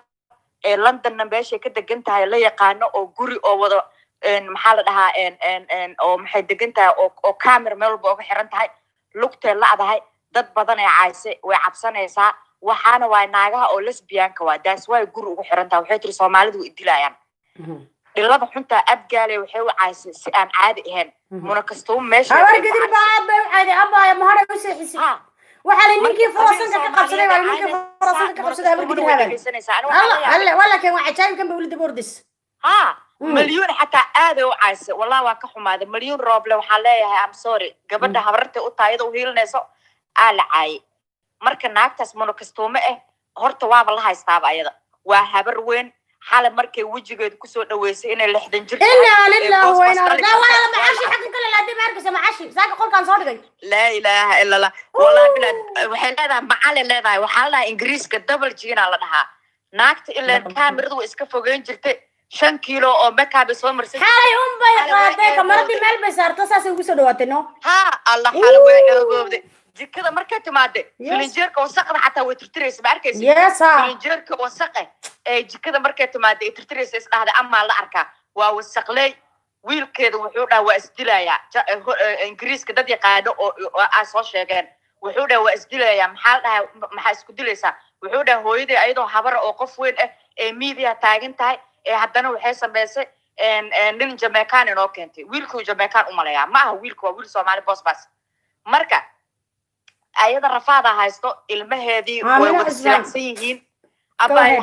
[SPEAKER 4] ee londonna meeshay ka degan tahay la yaqaano oo guri oo wada maxaa la dhahaa oo maxay degan tahay oo camera meel walba uga xiran tahay lugtee la'dahay dad badan ee caysay way cabsanaysaa waxaana waa naagaha oo lesbianka waa daas way guri ugu xiran tahay waxay tiri Soomaalidu way dilayaan dhilada xunta abgaale waxay u caysay si aan caadi ahayn monocastomo meesha
[SPEAKER 1] habar gadir baad bay u caadi abaya ma hore u seexisay waxa la ninkii farasanka ka qabsaday waa ninkii farasanka ka qabsaday habar gadir haban wala kan waxa jaayib kan bawlida bordis
[SPEAKER 4] مليون حتى هذا وعايز والله واكحهم هذا مليون روبله وحلاها ام سوري قبل هبرتي وطايده وهيلنيسو على عاي marka naagtaas monocastomo horta waaba la haystaa ayada waa habar weyn xal markay wajigeed ku soo dhaweysay inay 60 jir
[SPEAKER 1] illa lillahi wa inna ilaihi wala maashi xaqin kale la dimaarka maashi saaka qolkan soo dhigay
[SPEAKER 4] la ilaaha illa allah wallahi bilad waxay leedahay macali leedahay waxa la ingiriiska double jina la dhahaa naagta ilaa kaamiradu iska fogeyn jirtay 5 kiilo oo makeup soo marsay
[SPEAKER 1] xalay bay qaaday kamaradi meel bay saarto saas ugu soo dhawaatay no
[SPEAKER 4] allah xal way xoogowday jikada markay timaade filinjeerka wasaqda xataa way tirtiraysaa ma arkaysaa filinjeerka wasaqe ee jikada markay timaade tirtiraysaa isdhaahda ama la arkaa waa wasaqley wiilkeeda wuxuu dhaa waa isdilayaa ingiriiska dad yaqaano oo ay soo sheegeen wuxuu dhaa waa isdilayaa maxaa isku dilaysaa wuxuu dhaa hooyadii ayadoo habar oo qof weyn ee media taagan tahay ee haddana waxay sameysay nin Jamaican oo keentay wiilku Jamaican u maleeyaa ma aha wiilku waa wiil Soomaali boss marka ayada rafaada haysto ilmaheedii way wada silacsan yihiin abay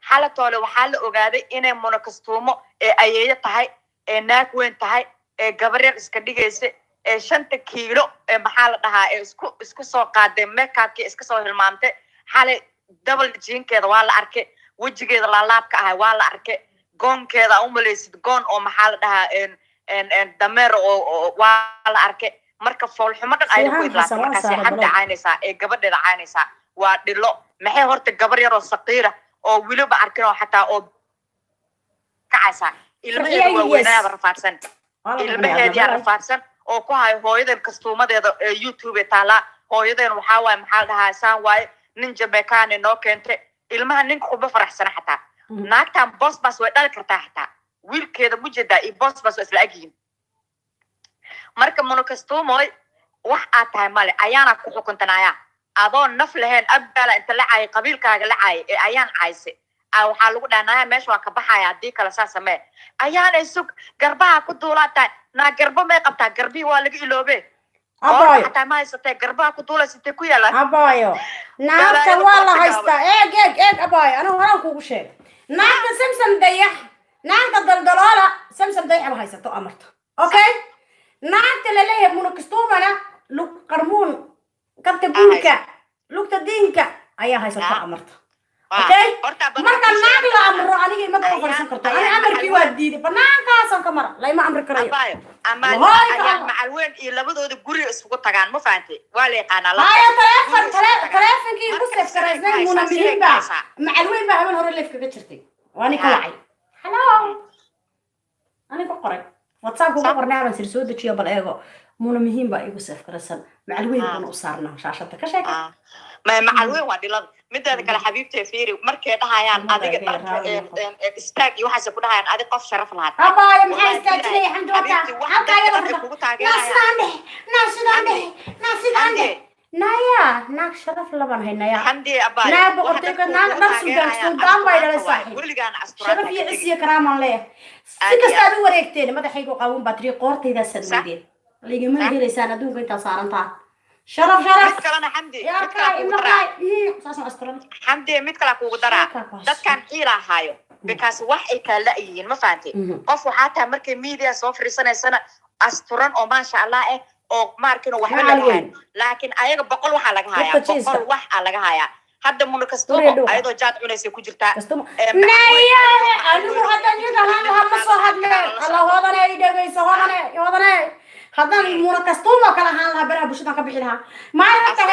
[SPEAKER 4] xalatoole waxaa la ogaaday inay monokastuumo ee ayeeyo tahay ee naag weyn tahay ee gabar yar iska dhigaysa ee 5 kiilo ee maxaa la dhahaa ee isku soo qaaday make-upkii iska soo hilmaamtay xalay double jinkeeda waa la arkay wajigeeda laalaabka ah waa la arkay goonkeeda u malaysid goon oo maxaa la dhahaa en dameer oo waa la arkay marka foolxumo dhan ay ku idlaatay markaas xadda caynaysaa ee gabadheeda caynaysaa waa dhilo maxay horta gabar yar oo saqiira oo wiliba arkin oo xataa oo kacaysa ilmaheeda waa weynaaba rafaadsan ilmaheeda rafaadsan oo ku hay hooyadan kastuumadeeda ee YouTube taala hooyadan waxa waay maxaa dhahaa saan waay nin Jamaican noo keentay ilmaha nin kuba faraxsan xataa naagtan boss bas way dhal kartaa xataa wiilkeeda mujada iyo boss bas isla agyiin marka monokastuumoy wax aad tahay male ayaana ku xukuntanaya adoo naf lahayn abdala inta la caay qabiilkaaga la caay ee ayaan caayse waxa lagu dhaanaa meesha waa ka baxaya hadii kala saasame ayaan isug garbaha ku duulaatay na garba may qabtaa garbii waa laga iloobe abayo xataa ma haysatay garbaha ku duulasitay ku yaala
[SPEAKER 1] abayo naagta waa la haystaa eeg abayo ana horaan kuugu sheeg naagta samsam dayax naagta daldaloola samsam dayax ma haysato amarta okay naagta la leeyahay monokastuumana lug qarmuun kabta guurka lugta diinka ayaa haysata amarta okay marka naag la amro aniga ma ka farsan karto ani amarkii waa diiday banaankaas ka mar la ma amri karayo
[SPEAKER 4] ama ayaan macalweyn iyo labadooda guri isugu tagaan ma faantay waa la yaqaanaa la
[SPEAKER 1] telefonkii ku saf karaysnay muna mihiba macalweyn ba haban hore leefka ka jirtay waani ka wacay hello ani ku qoray whatsapp ku qornaa baan soo dejiyo bal eego muna mihiba igu saf karaysan macalweyn baan u saarnaa shaashada ka sheekay
[SPEAKER 4] ما معلومة وادلاد مدة كلا حبيبتي فيري مركي دهايان أديك استاج يوحش كده هايان أديك قف شرف لها
[SPEAKER 1] أبا يا محي استاج لي الحمد لله حتى ناس نايا ناك شرف لبن هي نايا
[SPEAKER 4] حمدي أبا
[SPEAKER 1] لا بقولك ناك نفس الجنس دام بايد لسه شرف يأسي كرام الله سكست أدو وريكتين ما تحيقوا قوم بطريق قرطي ذا سدودين اللي جمال هي لسانة دوم كنت صارنتها شرف
[SPEAKER 4] مثلنا حمدي يا حمدي مثلك وقدرة ده كان حيلة هايو because واحد كلاقيين ما فهمتي قفوا حتى مركي ميديا صفر سنة أستران أو ما شاء الله أو ماركين وحنا لكن أيق بقول وحلا هايا بقول وحلا هايا هذا منكستوم أيضا جات عنيسي كجرتا
[SPEAKER 1] نايا أنا هذا نيجا هم صهدنا الله هذا نيجي صهدنا هذا هذا منكستوم وكلا هلا برا بشوفنا كبيرها ما يرتاح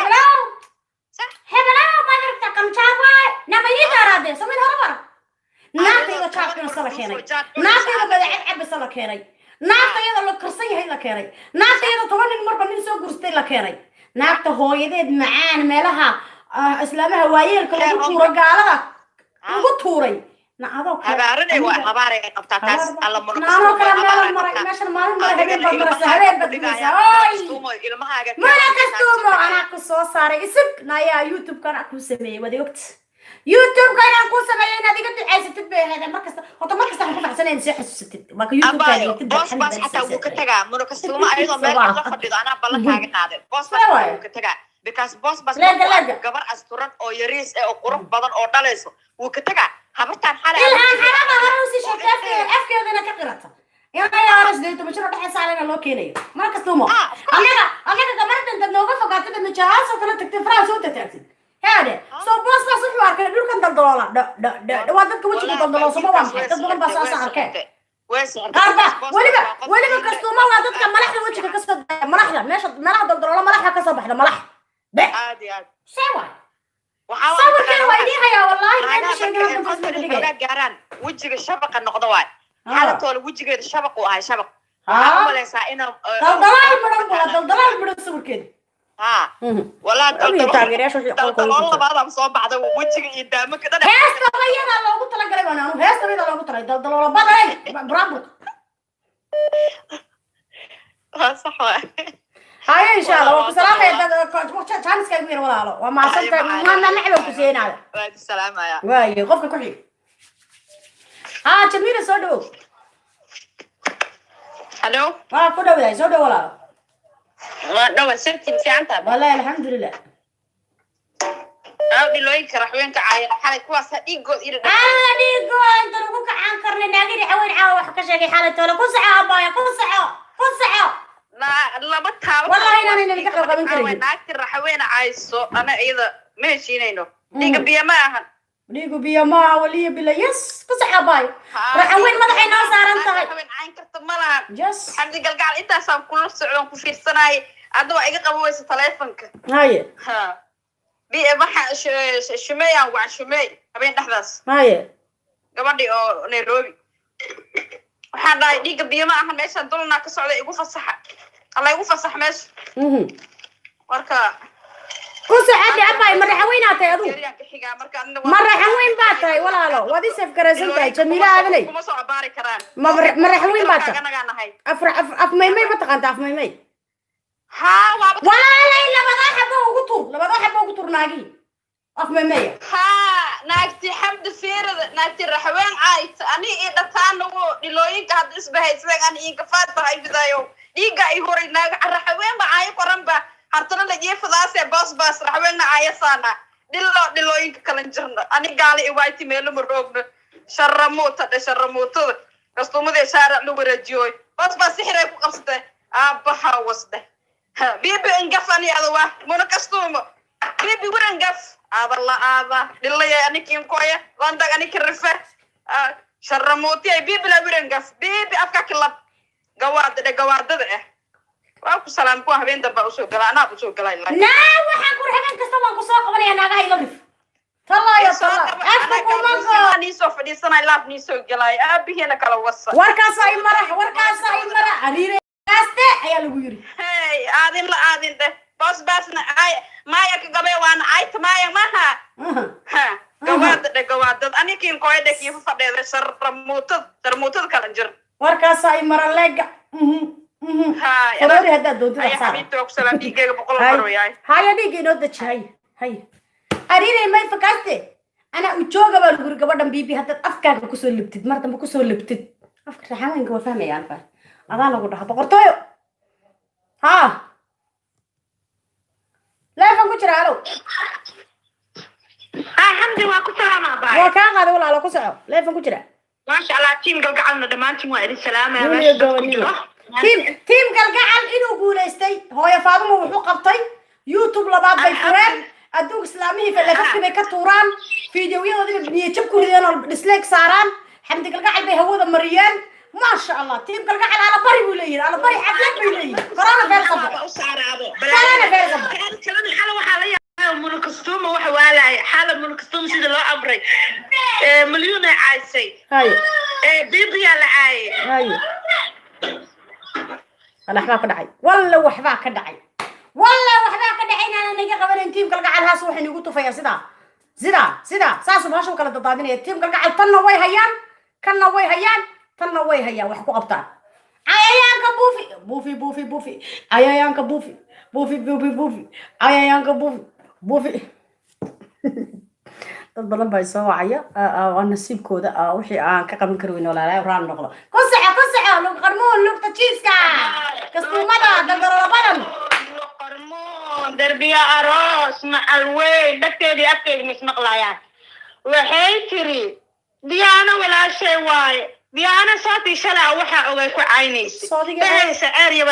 [SPEAKER 1] هبلا ما يرتاح كم شافه نبي يدرى سمين هربا ناقي وشاكين صلا كيري ناقي وبدأ عب صلا كيري ناقي هذا الكرسي هي لكيري ناقي هذا طبعا المرة من سوق كرسي لكيري ناقي هو يديد معان ملها إسلامها واير كل دكتور قالها دكتوري نعذوك
[SPEAKER 4] هبارني وهباري قبطاتاس الله منو
[SPEAKER 1] نانو كلام مرة ماشي المال هبين بدرسة هبين بدرسة ما كستومو أنا كسو صاري اسك نايا يوتيوب كان أكو سمي ودي وقت يوتيوب كان أكو سمي نادي قد عايز تتبع هذا مركز تحكم في سنين سيح الستة ما يوتيوب كان يتبع
[SPEAKER 4] بس حتى وكتجا منو كستومو أيضا ما أخذ أنا بالله حاجة قادر بس وكتجا because بس قبر أستوران أو يريس أو قرب بدن أو داليسو وكتجا هبرتان حالة
[SPEAKER 1] الآن حرام هروسي شو أفكر أنا كقرطة يا رجل أنتم مش راح تحس علينا لو كيني ما كستومو أنا كمان أنت نوقف فقط أنت متجهز وكنا تكتب فرنسا وتتأكد هذا سو بس الحوار كنا بنقول كان دلدلة ده وادك وش دلدلة سو ما بعمل تدخل بس أسعر كه قربة ولما كستومو وادك كان ملح وجهك كسر ملح ملح دلدلة ملح كسر بحده ملح
[SPEAKER 4] عادي
[SPEAKER 1] سوى صور كده ويديها يا والله أنا
[SPEAKER 4] شايفة جاران وجهك الشبكة النقطوات حالة طول وجهك الشبكة وهاي شبكة عمله سائنا
[SPEAKER 1] دلدلة بدو صور كده
[SPEAKER 4] ولا والله بعد مصاب بعد وجهك قدامك كده
[SPEAKER 1] هاس تغير الله قلت لك قريبا أنا هاس تغير الله قلت لك دلدلة بدل برافو
[SPEAKER 4] صح
[SPEAKER 1] هاي إن شاء الله وبصراحة كان كبير ولا لا وما صرت ما نحب كسين هذا
[SPEAKER 4] السلام يا
[SPEAKER 1] واي قفك كحي جميل سودو
[SPEAKER 4] الو
[SPEAKER 1] كده ولا سودو ولا
[SPEAKER 4] ودوا سبتي في عنتها
[SPEAKER 1] والله الحمد لله
[SPEAKER 4] أودي لويك رحوين كعاير حالك كواس هديقو إيرا
[SPEAKER 1] ديقو انت نقولك عن كرني ناقري حوين عاوح كشاقي حالة ولا كسعة بايا كسعة
[SPEAKER 4] لا بطها
[SPEAKER 1] والله إنا نلقى قبل كريم
[SPEAKER 4] ناكتر رحوين عايزو أنا إذا ماشي نينو ديقا بيا ماهن
[SPEAKER 1] ديقو بيا ما ولي بلا يس كسعة بايا رحوين مضحي ناصار انتهي
[SPEAKER 4] رحوين عين كرت ملان
[SPEAKER 1] يس
[SPEAKER 4] حمدي قلقال انت سام كل سعودون كفير سناي أدوا إيقا قبويس تليفونك
[SPEAKER 1] هاي
[SPEAKER 4] ها بي بحا شمية وعن شمية هبين نحدث
[SPEAKER 1] هاي
[SPEAKER 4] gabadhii oo Nairobi waxaan dhahay dhiiga biyo ma ahan meesha dulna ka socda igu fasaxa alla igu fasax meesha marka
[SPEAKER 1] كسعة أباي مرة حوينا تاي أدو
[SPEAKER 4] yariyan ka xigaa marka aniga
[SPEAKER 1] مرة حوين باتاي ولا لا وادي سيف كراسن تاي جميلة هذني
[SPEAKER 4] kuma soo abaari karaan
[SPEAKER 1] مرة حوين باتا
[SPEAKER 4] anaga nahay
[SPEAKER 1] أف ماي بتقان تاف ماي
[SPEAKER 4] ha waa
[SPEAKER 1] ولا لا إلا بضاحة بوقطور لا بضاحة بوقطور ناقي أف ماي
[SPEAKER 4] ha naagti xamd fiirada naagti raxween caayt ani ii dhataan ugu dhilooyinka had isbahaysan ani ii kafaad tahay bidayo dhiiga ay horay naag raxween ba caayo qoran ba hartana la jeefadaas ee boss raxween caayasana dhilooyinka kala jirna ani gaali i wayti meel ma roogno sharramuuta kastumada shaara lu wareejiyoy boss sixray ku qabsatay aabaha wasde bibi ingafani adwa mona kastumo bibi warangaf هذا لله يعني كيم كويه لاندا يعني كرفه شرموتي بيبي لا بيرنغف بيبي افكا كلاب قواد ده واكو سلام كو هبين دبا اسو غلا انا اسو غلا لا
[SPEAKER 1] لا waxaan ku ragan kasta waan ku soo qabanaya naagaha ila dhif tallaayo afka ku mango
[SPEAKER 4] ni soo fadhiisanay laab ni soo galay aabihina kala wasa
[SPEAKER 1] warkaas ay mara ariire kaaste ayaa lagu yiri
[SPEAKER 4] hey aadin de boss na ay maya ka gabe waan ay maya maha ha gawaad ani kiin kooy dhakii fadheeda sharmuutad kala jir
[SPEAKER 1] warkaas ay mara leega
[SPEAKER 4] ha
[SPEAKER 1] fadhori hada doonto
[SPEAKER 4] ay xabito ku salaam diigeega boqol mar way
[SPEAKER 1] haya diigeeno dajahay hay ariire may fakaste ana u jooga baa lagu gabadhan bibi hadda afkaaga ku soo libtid mar dambe ku soo libtid afka raxaanka waa fahmayaan fa adaa lagu dhaxo boqortooyo ha لا فنكو جرالو
[SPEAKER 4] حمدي واكو سلامة باي
[SPEAKER 1] وكان هذا ولا على كسعة لا فنكو جرا
[SPEAKER 4] ما شاء الله تيم قلقعلنا دمانتي وإلي السلامة
[SPEAKER 1] تيم قلقعل إنو قوليستي هو يا فاطمة وحو قبطي يوتيوب لبعض بيفران أدوك إسلامي في اللي كفتي بيكتوران فيديوين هذي بنيه تبكوا هذينا السليك ساران حمدي قلقعل بيهوذا مريان ما شاء الله تيم قلقعل على بري وليين على بري حفلات بيليين قرانا فير صبر قرانا فير صبر
[SPEAKER 4] كلام حلوة حاليا منكستوم وحوالي حالة منكستوم سيد الله أمري مليون عايسي
[SPEAKER 1] هاي
[SPEAKER 4] بيبي على عاي
[SPEAKER 1] هاي أنا حباك دعي والله وحباك دعي أنا نيجي قبل تيم قلقعل هاس وحين يقولوا فيا سدا ساسو بهاشو كلا تضادين تيم قلقعل تنا وي هيان كنا وي هيان تنا وي هيان وحكو قبطان عيانك بوفي عيانك بوفي عيانك بوفي dad badan baa soo wacaya oo nasiibkooda wixii aan ka qaban karin wala la raan noqdo ku saxa lug qarmoon lugta jiiska kastumada dadara badan
[SPEAKER 4] qarmoon darbiya aroos macal weyn dadkeedii afkeedii mismaqlayaan waxay tiri diyaana walaashay waaye diyaana saati shala waxa ogay ku caynaysa bahaysa aariya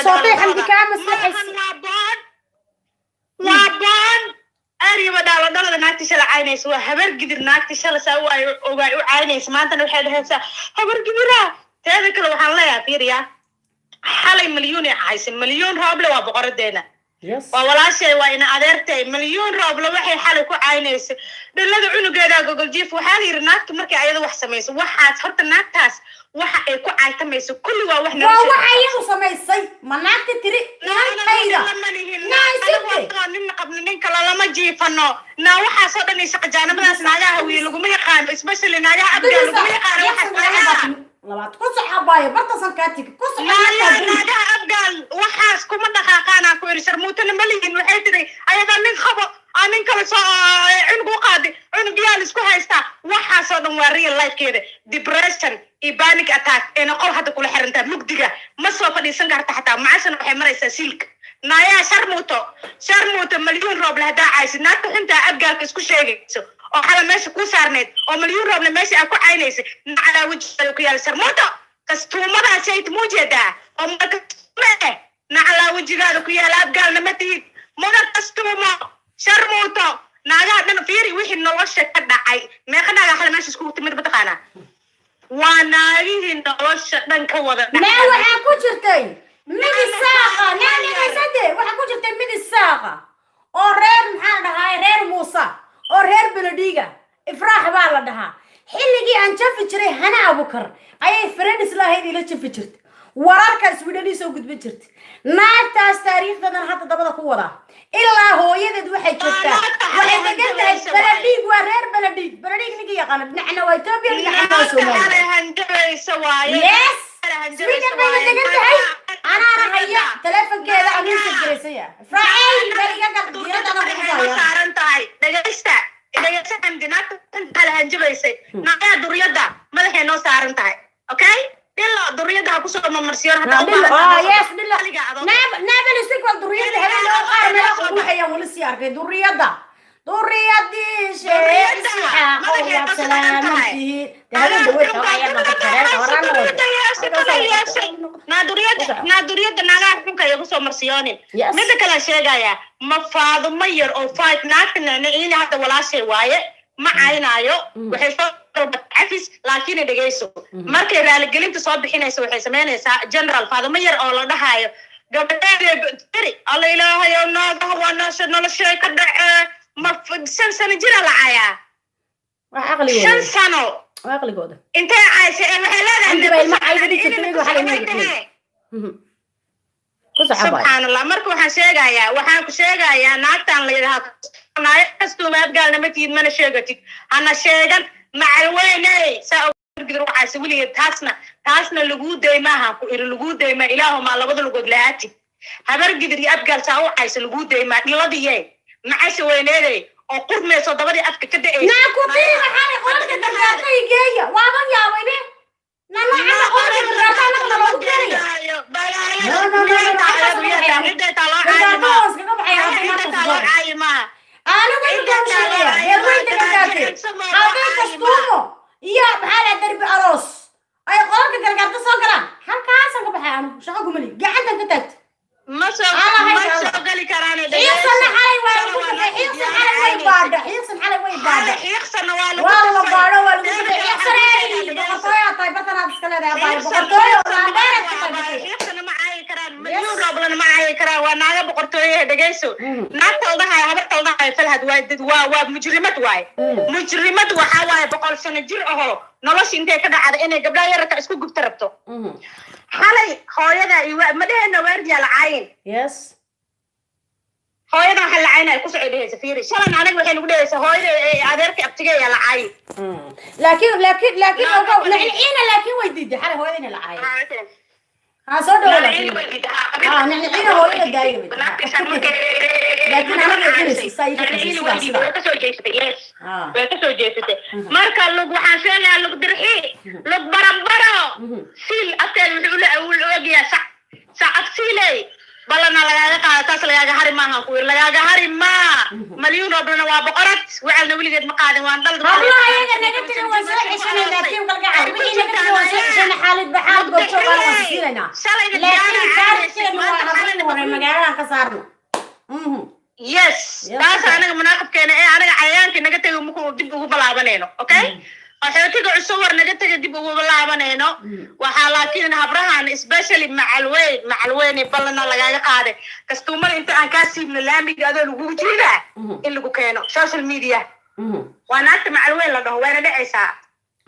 [SPEAKER 4] waa baan أريد بدال دولة ناكتي شل عينيس وهبر قدر ناكتي شل سوا أو عينيس ما أنت نحيد هسا هبر قدرها تهذا كله وحلا يا فيريا حالي مليون عايز مليون رابلة وبقردنا ولا شيء وين أدرتي مليون رابلة وحي حالك عينيس بالله عنو قاعد جوجل جيف وحالي رناك مركي عيد وحسميس وحات حط ناكتاس waxa ay ku caaytamayso kulli waa wax
[SPEAKER 1] noo waxa iyagu samaysay manaagta tiri nayda
[SPEAKER 4] nin qabni nin kala lama jiifano na waxa soo dhanaysa qajaanadaas naagaha wiil lagu ma yaqaan especially naagaha abdal lagu ma yaqaan waxa
[SPEAKER 1] labaad ku saxabayo barta sankaatiga ku saxabayo
[SPEAKER 4] naagaha abdal waxaas kuma dhaqaaqana ku irsar muutana malihin waxay tiri ayada nin khabo anin kala soo cunug qaadi cunug yaal isku haysta waxa soo dhan waa real life keeda depression panic attack ee qol hadda kula xirantaa mugdiga ma soo fadhiisan kartaa xataa macashan waxay maraysaa silka نايا شرموتو مليون روب لهدا عايز ناكو انت أبقالك اسكو شاقيسو oo xala meesha ku saarneed oo milyan roobna meesha ay ku caynaysay nacala wajiga ku yaal sarmooto kastuumada sayt muujada oo marka nacala wajigaada ku yaal abgaalna ma tihid muna kastuumo sharmooto naagaa dhan fiiri wixii nolosha ka dhacay meeqanaga xala meesha isku timid bataqaana waa naagihii nolosha dhan ka wada
[SPEAKER 1] ما waxaa ku jirtay mid isaaqa naanigaysade waxaa ku jirtay mid isaaqa oo reer maxaa dhahay reer Muuse oo reer Beledhiga ifraax baa la dhahaa xilligii aan jafi jiray hana abukar ayay friends lahayd ila jafi jirtay wararka Sweden soo gudbin jirtay naagtaas taariikhdan hadda dabada ku wada ilaa hooyadeed waxay joogtaa waxay degan tahay Beledhig waa reer Beledhig nigi yaqaan dhinacna waa Ethiopia dhinacna waa Soomaaliya yes Sweden bay degan tahay ana rahaya telefonkeeda amiirka gareysaya ifraaxay bariga galdiirada ana ku
[SPEAKER 4] saaran tahay dhageysta عندنا على هنجبيسي نايا دريدا مدحي نو سارن tahay okay dilo duriyada ha ku soo marsiyo hada
[SPEAKER 1] yes dilo naabal istiqbal duriyada habeen loo qaar meel ku xayaan wala siyaarkay duriyadii sheeysa oo ya salaamtii habeen dawad xogayaan ma karaan
[SPEAKER 4] na duriyada naga xunka iyagu soo marsiyoonin mid kala sheegaya ma faado ma yar oo fight naagna in hada walaashay waaye ma aynayo waxay soo عفيس لكن دغيسو markay raali gelinta soo bixinayso waxay sameynaysaa general faadama yar oo la dhahayo gabadheed tiri alla ilaahay oo naga wana noloshay ka dhacay ma san sana jira la caya
[SPEAKER 1] wax aqli weyn
[SPEAKER 4] shan sano
[SPEAKER 1] aqligooda
[SPEAKER 4] intee caayse waxay leedahay
[SPEAKER 1] ma aydi jirtay waxa la yiraahdo
[SPEAKER 4] subhanallah marka waxaan ku sheegayaa naagtan la yiraahdo naay kastuumaad gaalnimo tiid mana sheegatid ana sheegan macalweynay saa gidro waxaas wiliga taasna lagu deeymaha ku lagu deeyma ilaahu ma labada lugood laati habar gidri abgaal saa waxaas lagu deeyma dhiladiyay macasha weyneeday oo qurmeeso dabadii afka ka daay
[SPEAKER 1] naa ku tii waxaan qolka dadkaay geeya waaba yaabay nana ana qolka dadkaay lagu geeya يا بحال درب أروس أي قولك قرقرت صقرا هالكاس أنك بحال شو أقول لي قاعد أنت كتبت
[SPEAKER 4] ما شغلي كراني
[SPEAKER 1] يخسن حالي وين يخسن حالي وين بارد يخسن حالي وين بارد
[SPEAKER 4] يخسن
[SPEAKER 1] والله بارد ولا يخسن بقطوية طيبة أنا بسكلة ده بارد بقطوية ولا بارد
[SPEAKER 4] يخسن معي كران مليون ربنا معي كران وأنا بقطوية دقيسو ناتل ده هبطل ده فلهد وايد ومجرمات واي مجرمات وحواي بقول سنة جرأه نلاش إنتي كده على إني قبل يركع اسكو جبت ربطه حالي هايدا مدهنا وردي على عين
[SPEAKER 1] يس
[SPEAKER 4] هايدا حل عينها يكون سعيدة سفيري شلون عليك وحين وده هايدا عذرك أبتجي على عين
[SPEAKER 1] لكن لكن ويدي حالي هايدا على عين ها صدق ولا نحن هايدا دايما لكن أنا بقول سايد
[SPEAKER 4] marka lagu xaasheeyaa lagu dirxi lagu barabaro sil atel wuxuu oogaya saacad silay balana lagaaga qaado taas lagaaga hari maaha ku lagaaga hari ma milyan oo waa boqorad wacalna wiligeed ma qaadin waan dal
[SPEAKER 1] Allah ayaga naga tagay waan soo xishay laakiin qalga wixii naga tagay waan soo xishay xaalad baxaad goobto qala waan siinayna laakiin kaarkeen waa hadalna hore magaalada ka saarno
[SPEAKER 4] yes taas anaga munaaqibkeena ee anaga cayaanka naga tagay muku dib ugu balaabanayno okay waxaatiga cusub war naga tagay dib ugu balaabanayno waxa laakiin habrahan especially macalweyn balana lagaaga qaaday kastuumada inta aan ka siibno laamiga adoo lagu jiida in lagu keeno social media waana ta macalweyn la dhaho waana dhacaysaa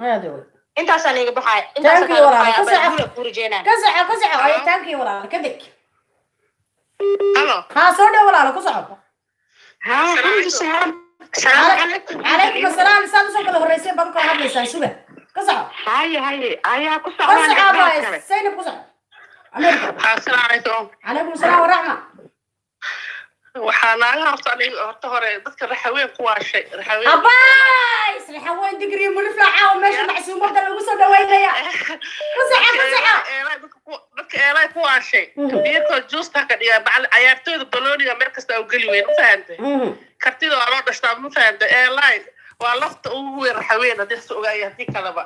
[SPEAKER 1] hado
[SPEAKER 4] intaas aniga baxay
[SPEAKER 1] intaas ka walaal ka saca ay taanki walaal ka dik ها صدق ولا لا كسر
[SPEAKER 4] السلام
[SPEAKER 1] عليكم السلام استاذ شكرا الرئيسين بدك هذا لسان شو به كسر
[SPEAKER 4] هاي كسر
[SPEAKER 1] كسر سينب كسر
[SPEAKER 3] السلام عليكم
[SPEAKER 1] عليكم السلام ورحمة
[SPEAKER 3] waxaa naga hortay horta hore dadka raxaween ku waashay raxaween
[SPEAKER 1] abaay raxaween digri mulif la caaw meesha macsuumada lagu soo dhaweynaya kusaca
[SPEAKER 3] dadka
[SPEAKER 5] eelay ku waashay biyarkoo juusta ka dhiga cayaartooyda balooniga meel kasta u geli weyn u fahantay kartida waa loo dhashtaa ma fahantay eelay waa lafta ugu weyn haween haddii soo ogaaya haddii kaleba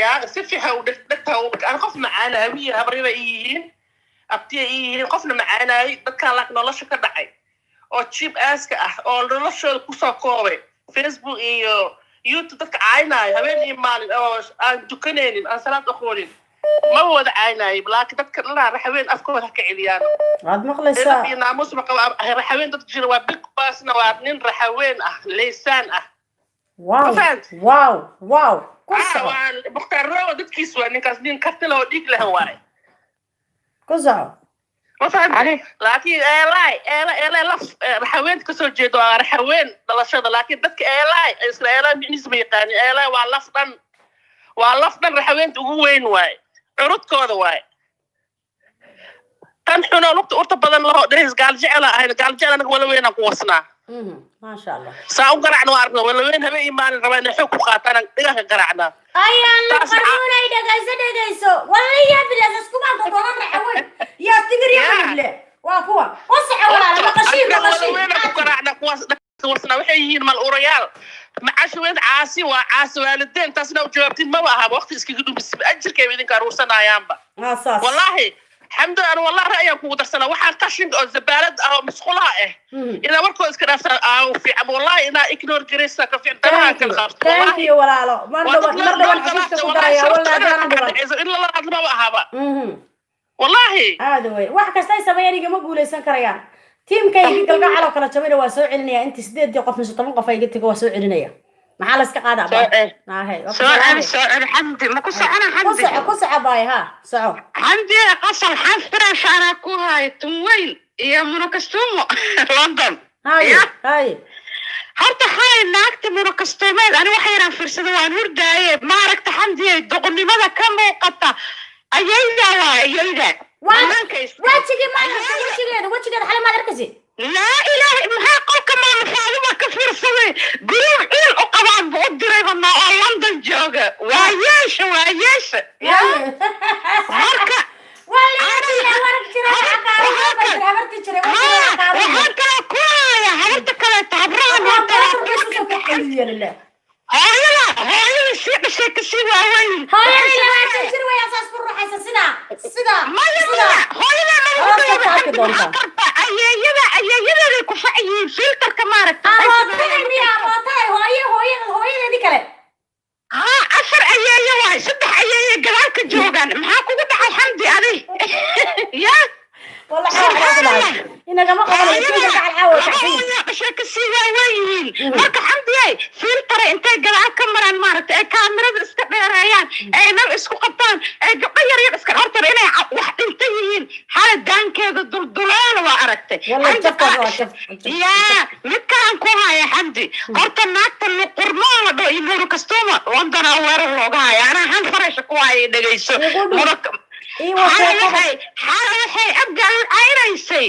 [SPEAKER 5] yaa si fiican u dhagtaa aan qof macaana hawiya habriba yihiin abtiya yihiin qofna macaanaayay dadkaan laak nolosha ka dhacay oo cheap aaska ah oo noloshooda kusoo koobay Facebook iyo YouTube dadka caynaayo habeen iyo maalin oo aan dukanaynin aan salaad aqoonin ma wada caynaayo laakiin dadka dhanaa raxaween afkooda ka celiyaan
[SPEAKER 1] waad maqlaysaa
[SPEAKER 5] iyo naamus ma qaba raxaween dadka jira waa big bossna waa nin raxaween ah leysaan ah
[SPEAKER 1] wow
[SPEAKER 5] mukhtaar roowa dadkiis waa ninkaas nin kartila oo dhiig leh waaye
[SPEAKER 1] kusoco
[SPEAKER 5] laakiin eelay laf raxaween kasoo jeedo waa raxaween dhalashada laakiin dadka eelay isla eelay micnihiisa ma yaqaanin eelay waa laf dhan raxaweenta ugu weyn waaye curudkooda waaye tan xunoo lugta urta badan laho dharis gaaljecela ahayn gaaljecel anaga wala weynaan ku wasnaa
[SPEAKER 1] maasha allah
[SPEAKER 5] saa u garacna waa aragna wala weyn habeen imaalin rabaa inay xoog ku qaataan dhigaha garacnaa
[SPEAKER 1] ayaan la qarmuunay dhegayso wala yaabilaas iskuma dodonan raxaweyn yaa tigriyaanle waa kuwa wasaxa walaala maqashiin
[SPEAKER 5] garacna kuwaas wasna waxay yihiin mal urayaal macashweed caasi waa caasi waalideen taasna u jawaabtid ma aha waqti iskaga dhumis ajirkay idinka ruusanayaanba wallahi الحمد لله والله رأيك ودرسنا وحنا قشنج أو زبالة أو مسخولة إذا مركو إسكت أفسر أو في والله إنا إكنور جريسة كفي عندنا كالخاص
[SPEAKER 1] والله ولا لا
[SPEAKER 5] إذا إلا الله عظمة وأهابا والله
[SPEAKER 1] هذا وين واحد كستاي سبياني جم أقول إنسان كريان تيم كي يقلق على كلا تمر واسوع علنيا أنت سديد دي قف من 6 قفاي قلت واسوع علنيا محل اسك قاعدة باي هاي
[SPEAKER 4] سؤال حمدي ما كنت أنا حمدي
[SPEAKER 1] كسع باي ها سعو
[SPEAKER 4] حمدي قصر حفرة شاركوها تمويل يا منوكستومو لندن
[SPEAKER 1] هاي
[SPEAKER 4] horta xay naagta murakastoomeed ani waxay yaraan fiirsada waan hurdaaye ma aragta xamdiye doqonnimada ka muuqata ayayda
[SPEAKER 1] wajigeeda xale maad arkasi
[SPEAKER 4] laa ilaaha maxaa qolka maamafaaduma ka fiirsaday guruub ciil u qabaan buu u diray badnaa oo london jooga waa yeesha marka waxaan kaloo ku haya habarta kaleeta hooyada sii dhashay kasii waaweyn ayeeyadeeday ku facayihiin filterka maaragta afar ayeeyo waay 3 ayeeyo gadaalka joogaan maxaa kugu dhacay xamdi adi ya
[SPEAKER 1] والله إنك ما قبل يصير على العود تحسين
[SPEAKER 4] عشان كسيوا وين مرك حمدي فلتر أنت جرى كاميرا مارت كاميرا استقراريان أي نم اسكو قطان غير يسكر هرتر إنا واحد انتهين حال دان كذا دولار وعرفت يا مكان كوها يا حمدي هرتر ناقت القرمان ده يمر كستوما وندنا وير اللوجا أنا هنفرش كوها يدقيس مرك waxay abgaal ayraysay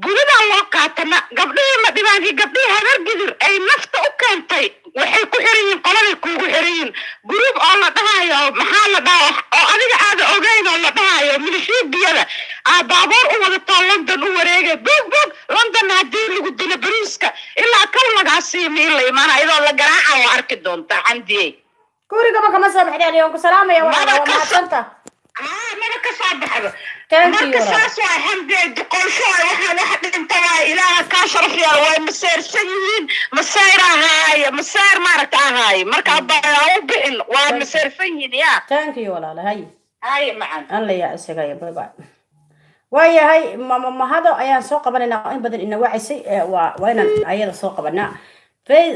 [SPEAKER 4] gurida loo qaatana gabdhihii ma dhibaantii gabdhihii habar gidir ay nafta u keentay waxay ku xiriyiin qoladay kuugu xiriyiin guruub oo la dhahayo maxaa la dhahaa oo adiga aada ogeyn oo la dhahayo milishiibiyada baabuur u wadataa london u wareegay bog london haddii lagu dilo bariiska ilaa kan lagaa siimiin la imaana iyadoo la garaaca oo arki doontaa xamdiyey
[SPEAKER 1] gurigaba kama soo baxday aliyoon ku salaamaya waa mahadsanta
[SPEAKER 4] mana ka soo baxdo marka saas waa xamdi duqoosho waxa dhintaa ilaaha ka sharfiya way masaarsan yihiin masaar maaragta ahaay marka baa u bixin waa masaarsan yihiin ya
[SPEAKER 1] thank you walaala hay
[SPEAKER 4] macaan
[SPEAKER 1] alla ya isaga ya bye bye waayahay mahado ayaan soo qabanaynaa in badan ina wacaysay waa inaan ayada soo qabanaa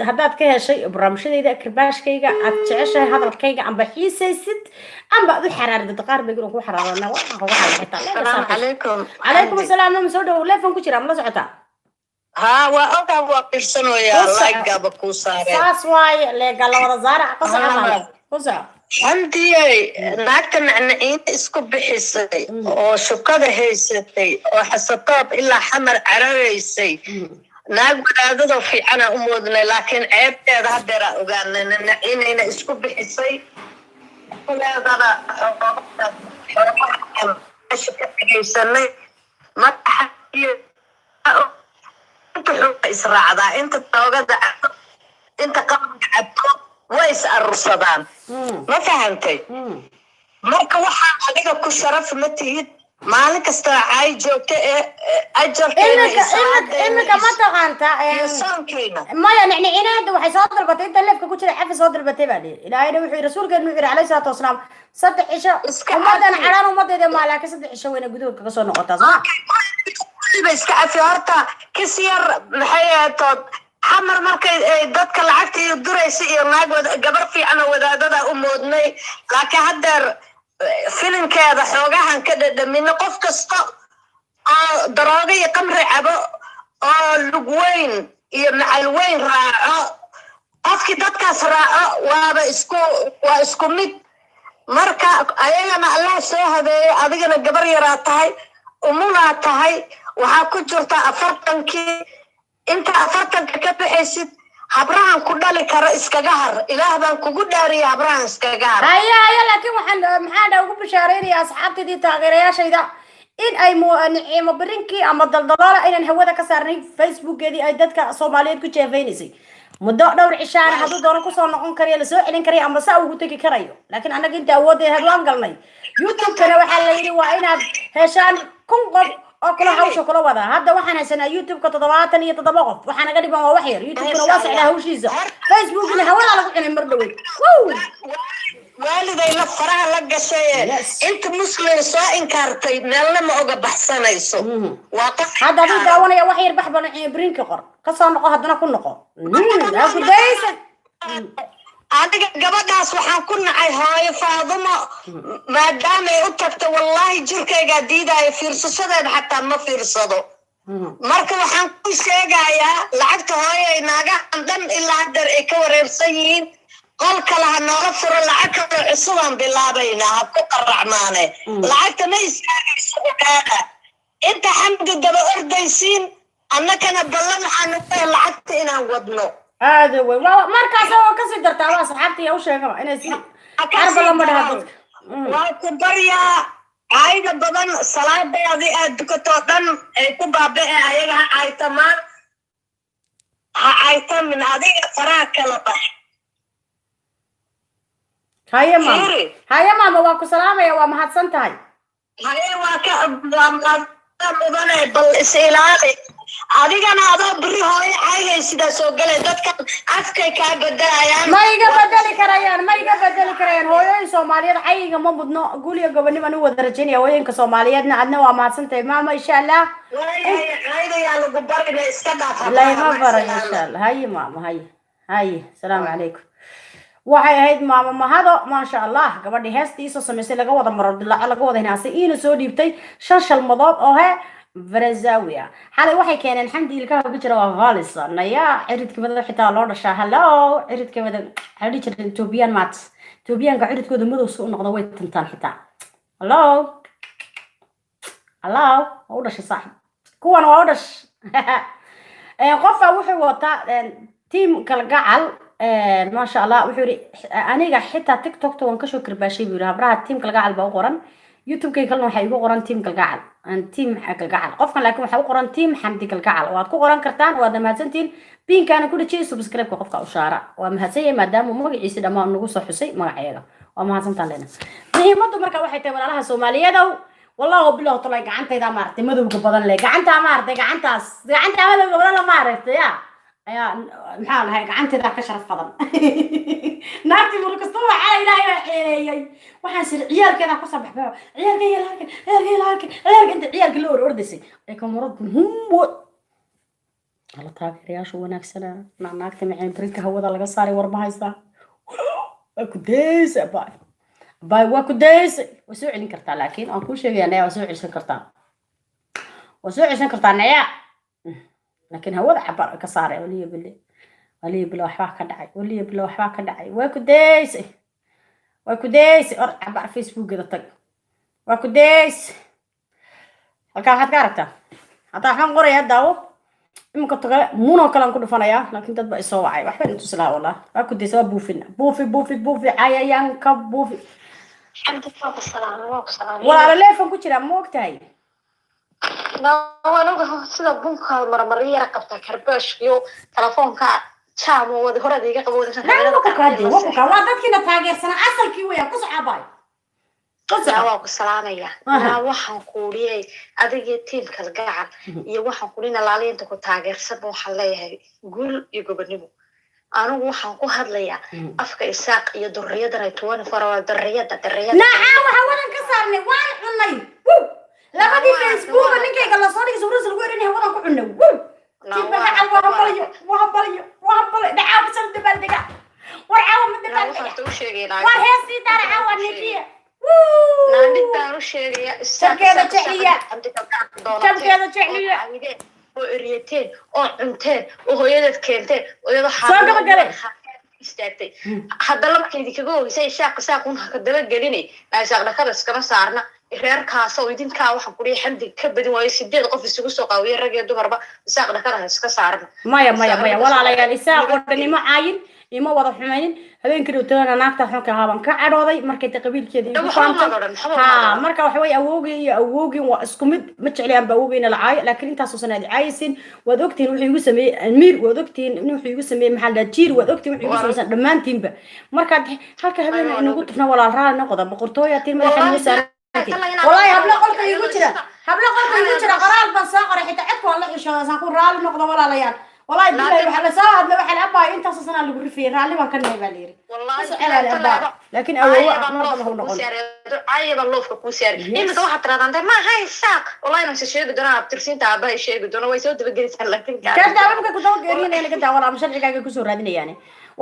[SPEAKER 1] haddaad ka heshay barnaamijyadayda kirbaashkayga aad jeceshahay hadalkayga amba xiisaysid amba aad u xaraarida qaar bay ku xaraarana waxaan kuga xalay
[SPEAKER 4] assalaamu
[SPEAKER 1] calaykum asalaam ma soo dhaw leefan ku jira ma la socotaa
[SPEAKER 4] waa ogaa waa qirsanooyaa laygaba kuu saareen
[SPEAKER 1] saas waaye leega la wada saara ku soco
[SPEAKER 4] xamdiyey naagta macnaciinta isku bixisay oo shukada haysatay oo xasatoob ilaa xamar cararaysay naag wadaadada fiicana u moodnay laakiin ceebteeda haddeera ogaanayna naciinayna isku bixisay kuleedana
[SPEAKER 3] meesha ka dhegaysanay madaxa iyo inta xooga israacdaa inta toogada cabto inta qabanka cabto way is arursadaan ma fahantay marka waxaa adiga ku sharaf ma tihid maalin kasta ay joogto ee ajarkeena
[SPEAKER 1] imika ma taqaanta
[SPEAKER 3] soonkeena
[SPEAKER 1] maya nicinaada waxay soo dalbatay inta leefka ku jira cafi soo dalbatay baa dhihi ilaahayna wuxuu rasuulkeenu wuxuu calayhi salaatu wasalaam 3 cisho ummadan xaraan ummadeeda maalaka 3 cisho wayna gudahood kaga soo noqotaa soo
[SPEAKER 3] iska cafi horta kasiyar maxay ahayd xamar markay dadka lacagta iyo duraysa iyo naagooda gabar fiican oo wadaadada u moodnay laakiin haddeer filinkeeda xoogahan ka dhadhamino qof kasta oo darooga iyo qamri cabo oo lug weyn iyo macal weyn raaco qofkii dadkaas raaco waa isku mid marka ayagana allah soo habeeyey adigana gabar yaraa tahay umulaa tahay waxaa ku jirta 40kii inta 40ka ka baxaysid habrahan ku dhali karo iskaga har ilaah baan kugu dhaariya habrahan iskaga har
[SPEAKER 1] haya laakiin waxaan maxaa ugu bishaareynaya asxaabtidii taageerayaashayda in ay niciimo barinkii ama daldalola inaan hawada ka saarnay facebookeedii ay dadka Soomaaliyeed ku jeefaynaysay muddo dhowr cishaan haduu doono ku soo noqon kariyo la soo celin kariyo ama saa ugu tagi karayo laakiin anaga inta awoodeen hadaan galnay YouTube kana waxa la yiri waa inaad heshaan kun qof oo kala hawsha kala wada hadda waxaan haysanaa YouTube ka 77 qof waxaan naga dhiban waa wax yar YouTube kana waa socdaa hawshiisa Facebook ina hawada lagu xinay mar dhaweey
[SPEAKER 3] waaliday la faraha la gashay inta muslim soo inkaartay meelna ma oga baxsanayso waa qof
[SPEAKER 1] hadda uu daawanaya wax yar baxban brinka qor ka soo noqo hadana ku noqo ku daysan
[SPEAKER 3] adiga gabadhaas waxaan ku nacay hooyo Faadumo maadaama ay u tagto wallahi jirkayga diidayo fiirsashadeed xataa ma fiirsado marka waxaan ku sheegayaa lacagta hooyo naaga dhan ilaa hadar ay ka wareersan yihiin qol kale ha nooga furo lacag kale cusub aan bilaabaynaa ha ku qaracmaane lacagta ma istaagayso ogaada inta xamdi daba ordaysiin annakana ballan waxaan u lacagta inaan wadno
[SPEAKER 1] هذا هو مركز هو كسر درتها صاحبتي او شيء كمان انا سي عارفه لما دهت
[SPEAKER 3] وكبريا عايده بدن صلاه بيادي ادكتو دن اي كبابه ايغا عايتمان عايتم من هذه فراك لبح
[SPEAKER 1] هيا ماما واكو سلامه يا ما حدسنتهاي
[SPEAKER 3] هيا واكا مدن بل اسيلالي adigana adoo bari hooyo caayay sida soo galay dadka afkay ka badayaan
[SPEAKER 1] ma iga badali karayaan hooyooyin Soomaaliyeed caayga ma mudno guuliga gobonimo anu wada rajeynaya hooyinka Soomaaliyeedna adna waa maadsantahay maama insha Allah
[SPEAKER 3] caayaya lagu barinay iska dhaaf
[SPEAKER 1] la ma baro insha Allah hay maama hay salaamu calaykum waxay ahayd maama mahado ma sha Allah gabadhii heestii soo sameysay laga wada maro dilaac laga wada hinaasay inuu soo dhiibtay shan madood oo فرزاوية حالي واحد كان الحمد لله كهو بيجرا غالص أنا يا عريت كذا حتى لورد شا هلا عريت كذا عريت توبيان مات توبيان قعدت كذا مدو سوق نقضويت تنتان حتى هلا أودش صاحب كون أودش قفة وحي وطا تيم كالقعل ما شاء الله وحوري أنا حتى تيك توك تو انكشو كرباشي بيرها برا تيم كالقعل بقورن يوتيوب كي كلنا waxay ugu qoran team kalgacal aan team kalgacal qofkan laakiin waxa uu qoran team xamdi kalgacal waad ku qoran kartaan waad mahadsantiin pinkan ku dhajay subscribe ka qofka u shaara waa mahadsanyahay maadaama magaciisa dhamaan nagu soo xusay magaceeda waa mahadsantaan leena muhiimadu marka waxay tahay walaalaha Soomaaliyeed wallahi billahi talay gacantayda maartay madowga badan leh gacanta maartay gacanta madowga badan la maartay ayaa maxaa lahay gacantayda ka sharaf badan naagti mur kasto waxa ilaahay xeeyay waxaan sir ciyaalkeeda ku sabaxba ciyaalka inta ciyaalka loo ordisay ay kamarad hum ala taageerayaashu wanaagsana naagta macaan brinka hawada laga saaray warba haysta ku deeysa باي واكو دايس وسوع علين كرتا لكن أنا كل شيء أنا وسوع عشان كرتا نيا لكن هو ذا عبارة كسارة ولي بلا وحواك كدعي واكو دايس عبارة فيسبوك كذا طق واكو دايس هالكان حد كاركتا حتى حن قرية داو إمك تقول مو كلام كله فنايا لكن تبقى يسوعي واحد أنتو سلا والله واكو دايس بوفي عيان كب بوفي
[SPEAKER 6] حمد فوق السلام وفوق السلام
[SPEAKER 1] ولا ليفن كجرا موقتاي
[SPEAKER 6] وانا sida bunka marmariya qabta karbash iyo telefoonka jaamo wada horada iga qabowda
[SPEAKER 1] waa dadkina taageersana asalkii weeyaan ku socabay
[SPEAKER 6] waa ku salaamaya waxaan kuuriyay adiga tiimka gacan iyo waxaan kuurina laaliinta ku taageersan waxaan leeyahay guul iyo gobonimo anigu waxaan ku hadlayaa afka isaaq iyo durriyada ay 24 durriyada
[SPEAKER 1] nacaa waxa wadan ka saarnay waan cunay labadii Facebook ninkayga la soo dhigay suurada lagu erinay wadan ku cunay tiimka gacan waa baliyo dhacaa bisal dabaldega war caawa mid dabaldega war heestii daraca waa nikiya
[SPEAKER 6] naandintaan u sheegaya
[SPEAKER 1] shabkeeda jecliya
[SPEAKER 6] oo eriyateen oo cunteen oo hooyadeed keenteen iyadoo istaagtay haddana markay idinkaga ogeysay saaqun ha ka daba gelinay saaq dhakada iskama saarna reerkaas oo idinkaa waxaan ku leeyahay xamdi ka badin waayo 8 qof isugu soo qaawiyay rag iyo dumarba saaq dhakada iska saarna
[SPEAKER 1] maya walaalayaal isaaq oo dhanimo caayin ima wada xumaynin habeenkii dhowtana naagta xunka haaban ka cadhooday markay taqabiilkeedii ugu faantay marka waxa way awoogi waa isku mid ma jeclayaan awoogiina la caayo laakiin intaas oo sanad caaysin waad ogtiin wuxuu igu sameeyay amiir waad ogtiin wuxuu igu sameeyay maxal jiir waad ogtiin wuxuu igu sameeyay dhamaantiinba marka halka habeen inagu tufna walaal raal noqdo boqortooyo tiin madaxa musa والله habla qolka igu jira qoraal baan soo qoray xitaa cid wala xishoodan ku raal noqdo walaalayaal والله بالله waxa la soo hadlay waxa la abaa inta sana lagu rifiyay raali baan ka neebaa leeri wallahi laakiin awoow marba noqon
[SPEAKER 6] ayaba loofka ku saari inta waxa tiraadaan ma hay saaq wallahi ma sheegi doona abtirsiinta aba sheegi doona way soo daba gelisaan laakiin
[SPEAKER 1] ka daawada ku daba geerinay laga daawada ama sharcigaaga ku soo raadinayaan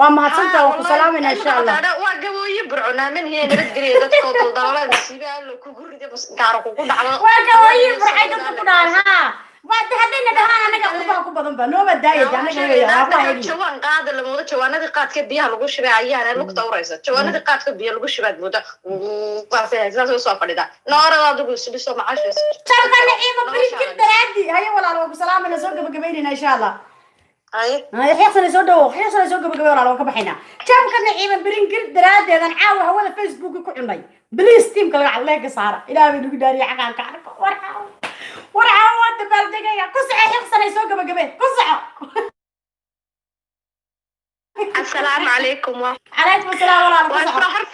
[SPEAKER 1] waa mahadsantaa waa ku salaamayna insha Allah
[SPEAKER 6] waa gabooyi burcuna min hee nabad geliyo dadka daldalada siibaa ku guriga gaar ku dhacdo
[SPEAKER 1] waa gabooyi burcay dadka ku dhacaan ha بعد هذين دهان أنا قلبها كوبا ضمبا نوبة دايد أنا قلبها
[SPEAKER 6] جوان قاعد لما جوان هذه قاعد كبيها لقول شبه عيانة لقطة ورئيسة جوان هذه قاعد كبيها لقول شبه مودا وقافها لازم يصوف على ده نار هذا دقول سبيسو معاش
[SPEAKER 1] شرقنا إيه مبريد كده عادي هيا ولا لو بسلام أنا سوق بقبيلنا إن شاء الله هاي حيصل يسوق بقبيل ولا لو كبحنا شرقنا إيه مبريد كده عادي أنا عاوه هو الفيسبوك كله بليز تيم كله عليك صار إلى بيدو داري عقان كعرف ورعاوات بلدقية كسعة حقصنا يسوق بقبيل كسعة
[SPEAKER 6] السلام عليكم
[SPEAKER 1] عليكم السلام ورحمة الله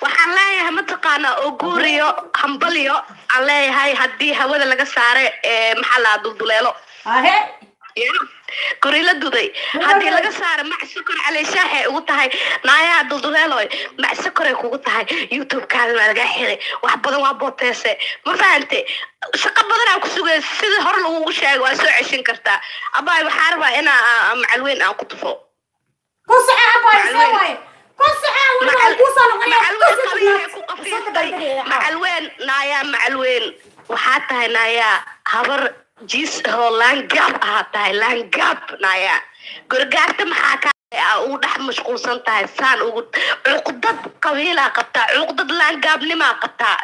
[SPEAKER 6] waxaan leeyahay mataqaana oo guuriyo hambaliyo aan leeyahay haddii hawada laga saare maxaa la dulduleelo gorila duday haddii laga saaro mac sokor calay shaaxe ugu tahay naayaa dulduleeloy mac sokoray kugu tahay youtube-kaada waa laga xiray wax badan waa booteese ma fahante shaqo badan aan ku sugay sidii hore lagugu sheegay waa soo ceshin kartaa abaay waxaa rabaa inaa macalweyn aan ku tufo macalweyn naayaa macalweyn waxaa tahay naayaa habar jiis oo laangaab ahaa tahay laangaab naayaa gorgaarta maxaa ka ugu dhex mashquulsan tahay saan ugu cuqdad qabiilaa qabtaa cuqdad laangaabnimaa qabtaa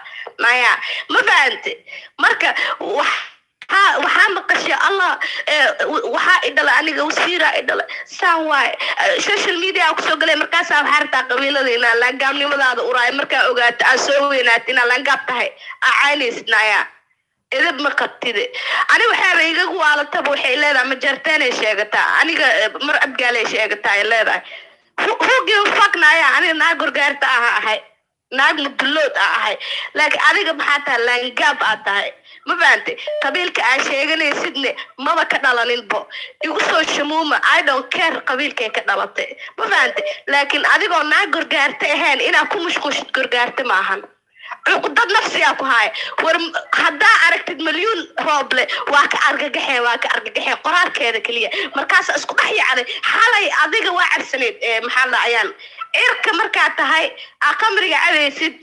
[SPEAKER 6] naayaa ma fahante marka waxaa maqashay allah waxaa idhala aniga wasiira idhala saan waay social media kusoo galay markaasaa waxaa rabtaa qabiilada inaa laangaabnimadaada uraay markaa ogaato aad soo weynaata inaa laangaab tahay aa caynaysid naayaa idab ma qabtide aniga waxaaba igagu waalataba waxay leedahay ma jarteenay sheegataa aniga mar abgaalay sheegataa ay leedahay hugii faknaya aniga naag gorgaarta aha ahay naag mudullood ahay laakiin adiga maxaa tahay laangaab aad tahay ma fahante qabiilka aa sheeganaysidne maba ka dhalaninbo igu soo shamuuma I don't care qabiilkay ka dhalatay ma fahante laakiin adigoo naag gorgaarta ahayn inaa ku mashquushid gorgaarta maahan عقدت نفسي أكو هاي هدا أركتد مليون روبل واك أرجع قرار كذا كلية مركز أسكت أحيي على حالي أذيك واحد سنة محل عيان إيرك مركز هاي أقمري على ست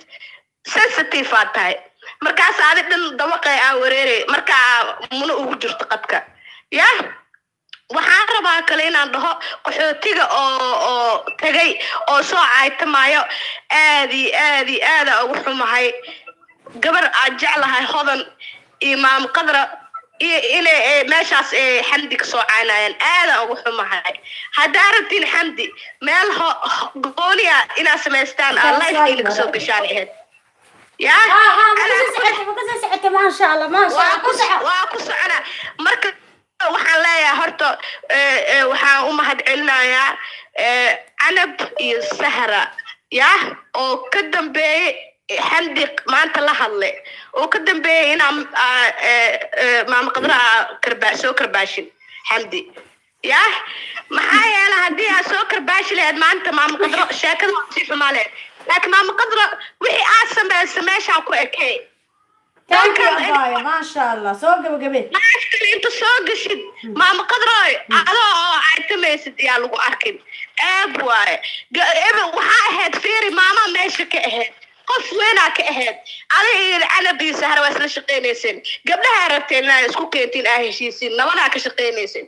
[SPEAKER 6] سنسيتيفات هاي مركز هذا الدواقع أوريري مركز منو وجرت قدك يا waxaan rabaa kale inaan dhaho qaxootiga oo tagay oo soo caaytamaayo aad ugu xumahay gabar aan jeclahay hodan imaam qadra inay meeshaas xamdi ka soo caynayaan aad ugu xumahay haddaa rabtiin xamdi meel gooniya inaa samaystaan life-kiina kasoo gashaan ahayd يا
[SPEAKER 1] ما سحت ما شاء الله ما شاء الله
[SPEAKER 6] waa ku socona marka waxaan leeyahay horta waxaan u mahadcelinayaa canab iyo sahra ya oo ka dambeeyay xandiq maanta la hadle oo ka dambeeyay inaan maama qadra soo karbaashin xamdi ya maxaa yeelay haddii aad soo karbaashi lahayd maanta maama qadra sheekada si xumaa lahayd laakiin maama qadra wixii aad samaysa meeshaan ku ekay
[SPEAKER 1] ما شاء الله سوق قبل
[SPEAKER 6] maashkale inta soo gashid maama qadroy adoo oo aytamaysid yaa lagu arkin eeb waaye waxaa ahayd fiiri maama meesha ka ahayd qof weynaa ka ahayd adiga iyo canab iyo sahra waa isla shaqaynayseen gabdhaha rabteen inaa isku keentiin aa heshiisiin nabadaa ka shaqaynayseen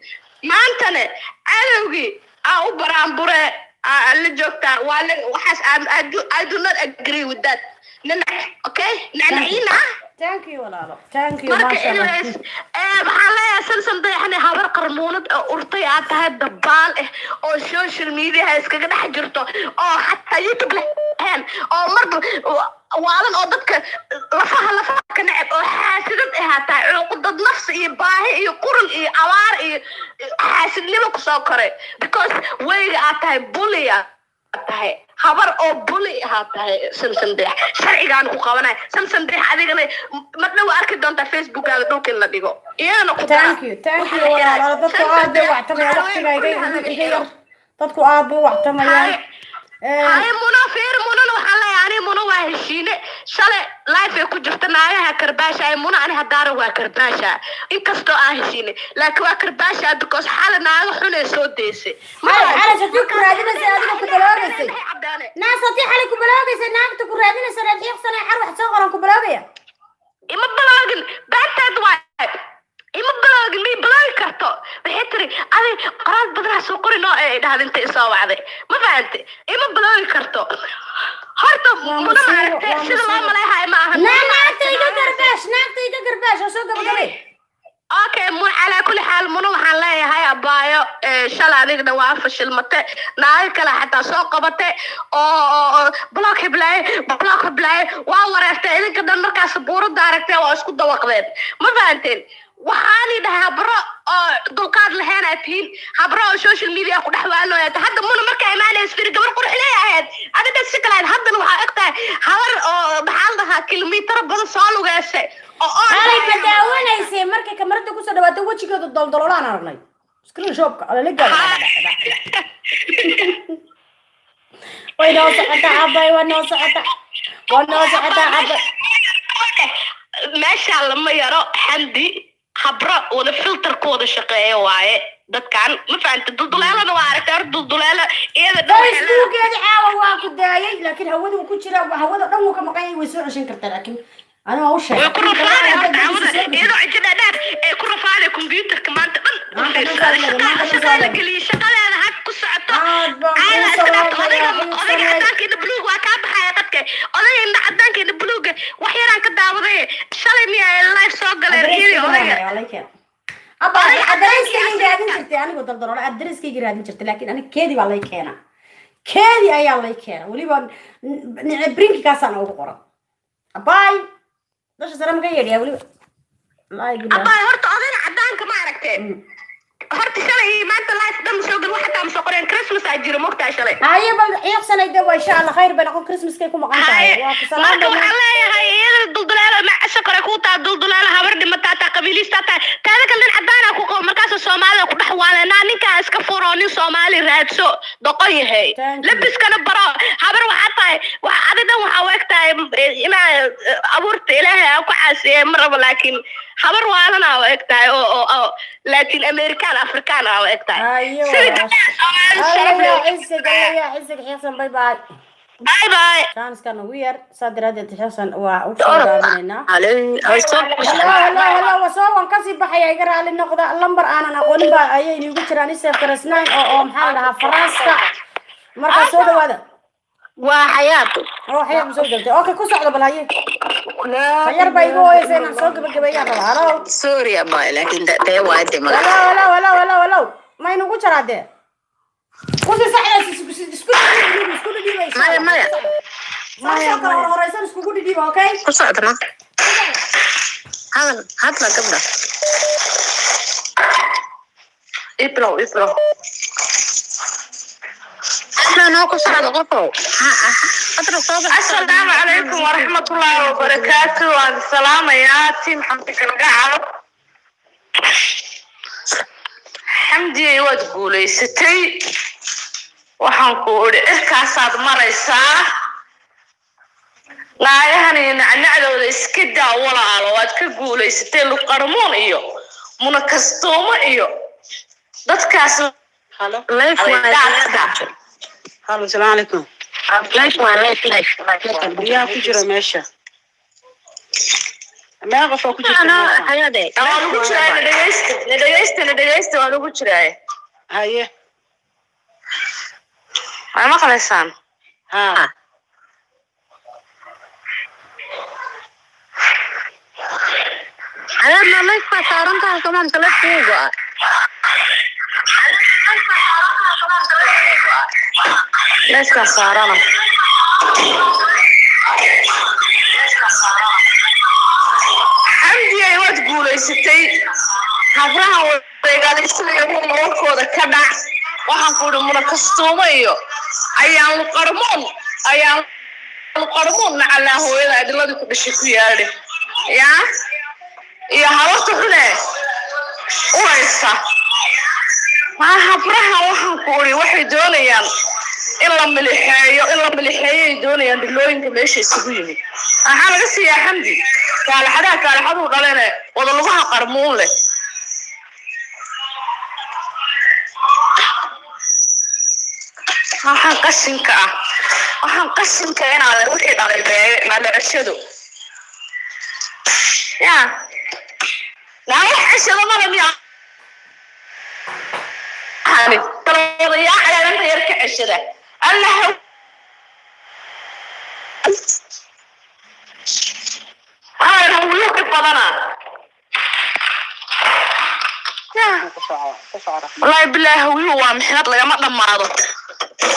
[SPEAKER 6] maantana cadowgii aa u baraanbure la joogtaa waa waxaas I do not agree with that okay nanaciina
[SPEAKER 1] thank you walaalo thank you ma sha Allah
[SPEAKER 6] waxaan leeyahay sansan dayaxne habar qarmuunad urtay aad tahay dabaal oo social media iskaga dhex jirto oo xataa YouTube lahayn oo marba waalan oo dadka lafaha ka nacab oo xaasidad tahay cuqdad nafsi iyo baahi iyo qurun iyo abaar iyo xaasidnimo ku soo koray because wayga aad tahay bulliya tahay habar oo bully tahay sansan dayax sharcigaan ku qabanay sansan dayax adigana ma dhaw arki doonta Facebook-gaaga dhulka la dhigo iyana ku
[SPEAKER 1] thank you walaalo dadku aad bay wactamaya waqtiga iga yar dadku aad bay wactamaya
[SPEAKER 6] ay muno feer muno waxaan leeyahay muno waa heshiine shalay live ay ku jirta naagaha karbaasha ay muno ani hadaara waa karbaasha inkastoo aan heshiine laakiin waa karbaasha because xal naaga xun ay soo deysay
[SPEAKER 1] xal shaqo ku raadinaysa adiga ku baloogaysay naasati xal ku baloogaysay naagta ku raadinaysa raadiyaqsan xar wax soo qoran ku baloogaya
[SPEAKER 6] ima baloogin baantaad waa ima baloogin mi baloogi karto waxay tiri adi qoraal badan soo qorin oo ay dhahdintay soo wacday ma fahamtay ima baloogi karto horta muna maartay sida loo maleeyahay ma aha
[SPEAKER 1] naagta iga garbaash oo soo gabagabay
[SPEAKER 6] okay mun ala kulli xaal mun waxaan leeyahay abaayo shalay adigna waa fashilmate naag kale xataa soo qabate oo block hiblay waa wareertay idinka dhan markaas buurada aragtay waa isku dawaqdeen ma fahanteen waxaan idhahay habro oo dulqaad lahayn atiin habro oo social media ku dhaxwaanooyay hadda mun markay imaanayso fir gabar qurux leeyahay adiga si kale haddana waxaa ogtahay habar oo maxaa lahaa kilomitir badan soo lugeysay
[SPEAKER 1] alay ma daawanaysay markay kamarada ku soo dhawaato wajigeedu daldalolaan aragnay screen shopka ala la gaadhay way noo socota abay waa noo socota abay
[SPEAKER 6] meesha lama yaro xandi habro wada filterkooda shaqeeyo waaye dadkan ma fahamta dulduleelana waa aragtay dulduleela iyada
[SPEAKER 1] facebookeeda caawa waa ku daayay laakiin hawada ku jira hawada dhan uu ka maqan yahay way soo ceshan kartaa laakiin أنا ما أوشى.
[SPEAKER 6] ويكون رفاعي إذا عجبنا ده يكون رفاعي كمبيوتر كمان تبان. شغالة قليل شغالة أنا هاك قصة عطا. أنا أستمعت أضيع عدان كده بلوغ وأكاب حياتك. أضيع إن عدان كده بلوغ وحيران كده أضيع. شالني اللايف سوق الرئيسي أضيع.
[SPEAKER 1] أبا أدرس كي قاعدين شرتي أنا قلت الضرورة أدرس كي قاعدين شرتي لكن أنا كذي والله كينا. كذي أي الله كينا ولي بن نعبرين كاسنا وبقرة. باي. ده شو سلام غير يا ولي لا يقول
[SPEAKER 6] أبا هرت أذن عدانك ما عرفت هرت شلي ما أنت لايف دم سوق الواحد عم سوقرين كريسماس أجير مقطع شلي
[SPEAKER 1] هاي بل سنة يدوا إن شاء الله خير بنقول كريسماس كيكون مقطع
[SPEAKER 6] وسلام ما هي الدلدلة مع شكر كوتا الدلدلة هبرد متاتا قبيليس تاتا كذا كلن عدانا كوكو مركز الصومالي كده حوالنا نيكا اسكفوروني صومالي رادسو دقيقة هي لبس كان برا هبر وحتى وعددا وحاوكتا إما أبورت إليها أكو عاسي مرة لكن خبر وانا وقتها او لكن امريكان افريكان وقتها
[SPEAKER 1] ايوه يا عزك حسن باي باي
[SPEAKER 6] باي باي
[SPEAKER 1] كان وير صدرت حسن وشغالنا هلا وسوون كسي بحيا يقرا لي نقطه اللمبر انا اقول با اي نيغو جيران سيفرسناين او maxaa lahaa faranska marka soo dhawaada
[SPEAKER 6] وحياته
[SPEAKER 1] روحي مسوي اوكي كو سocdo bal haye خير بايغو هيسنا soo gabagabeeyaan rabaa
[SPEAKER 7] سوريا باي لكن ده وايد ما
[SPEAKER 1] ولا ما ينوغو jaraade ku si saxda isku
[SPEAKER 7] ما
[SPEAKER 1] saasoo kale horeysan iskugu dhidhiiba okay
[SPEAKER 7] kusocdana hadla gabdha
[SPEAKER 5] ibro
[SPEAKER 7] أنا كسر قطو
[SPEAKER 5] السلام عليكم ورحمة الله وبركاته والسلام يا تيم حمدك القاعد حمدي وتقولي ستي وحنقول إركاسات مريسا لا يعني نعلو الإسكدة ولا على وتقولي ستي لو قرمون إيو منكستوم إيو دتكاسو
[SPEAKER 8] هلا السلام عليكم.
[SPEAKER 7] ليش
[SPEAKER 8] يا كجرة ماشى. ما أعرف أكو جرة.
[SPEAKER 7] أنا حياتي
[SPEAKER 5] أنا أقول شيء ندرست وأنا أقول شيء
[SPEAKER 8] هاي
[SPEAKER 5] أنا ما خلصان
[SPEAKER 8] ها
[SPEAKER 7] أنا ما ينفع صارنتها كمان 3 فوق
[SPEAKER 5] ليش كسرنا حمدي أيوة تقولي ستي هبرها وقال يسوي يوم كذا كذا وحنقول منكستوما إيو أيام القرمون على هو إذا أدلة كل شيء فيه يا هوت هنا ويسا ما هبرها وحنقولي واحد دونيان إلا ملحية دونيان دلوين كماشي سويني أنا بس يا حمدي قال حدا وقالنا وضلوها قرمون له waxaan qashinka inaad wixii dhalay ma la ceshado ya la ceshado ma la miya hani talada ya xayaanta yar ka ceshada allah ana wuu ka badana والله بالله هو محنات لما دماado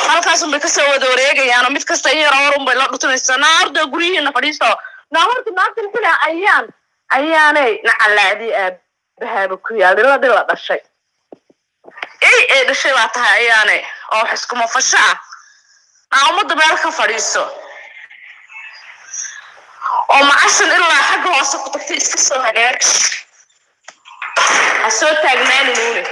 [SPEAKER 5] halkaas bay ka soo wada wareegayaan mid kasta iyo roorun bay la dhutunaysaa naarda guriyeena fadhiisto naarta maanta kula ayaanay nacalaadi aabahaba ku yaadila la dhashay ee dhashay waa tahay ayaanay oo wax isku mafasha umada meel ka fadhiiso oo macashan ilaa xagga hoose ku tagtay iska soo hagaag asoo taagnaanayne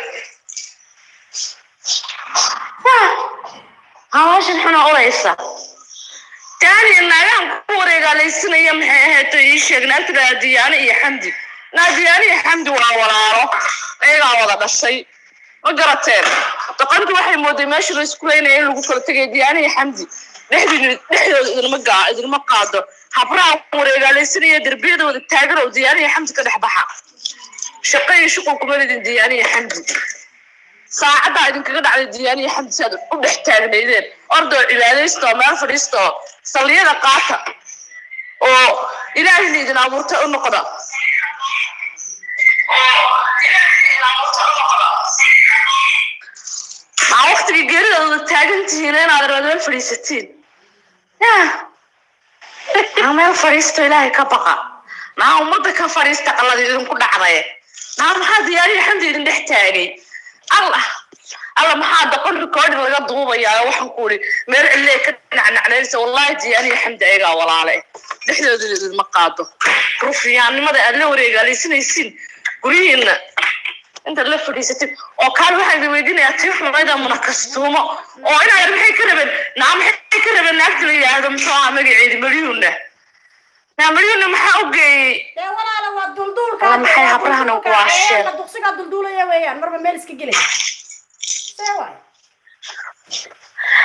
[SPEAKER 5] هاشن حنا أوليسا تاني النايم كوري قال يسنا يوم هتيشة ناترا دياني حمدي نادياني حمدي ولا إيه ولا بالشيء وقرأتين تقنت واحد مودي ماشي رسكولين إيه لو قلت دياني حمدي نحن المقعد حبرا كوري قال يسنا يدربيد والتاجر ودياني حمدي كده حبها شقي شقو كمان دياني حمدي saacada idinka dhacday diyaani xamdisaad u dhaxtaagneedeen ordo ilaaleysto meel fadhiisto saliyada qaata oo ilaahay idin abuurta u noqda ma waqtiga geerida taagantihiin inaad raadin fadhiisatiin meel fadhiisto ilaahay ka baqa ma umada ka fadhiista qalad idinku dhacday maxaa diyaani xamdi idin dhaxtaagay الله ما حد قل ريكورد لقى ضوبة يا وحن كوري مرع اللي كنا نعنيس والله دياني حمد إيجا ولا عليه نحن المقاطع روفي يعني ماذا قال له رجع لي سنين قرينا أنت اللي فريستي أو كان واحد يوديني أتيح ماذا منكستوما أو أنا أرمي كربن نعم حكي كربن نقدر يا هذا مش عامل عيد مليون مليون محاوجي
[SPEAKER 1] لا ولا لو الدلدول
[SPEAKER 5] كان محي حبرها نقواش
[SPEAKER 1] لا تقصيك الدلدول يا ويان مرة مالسك جلي سوى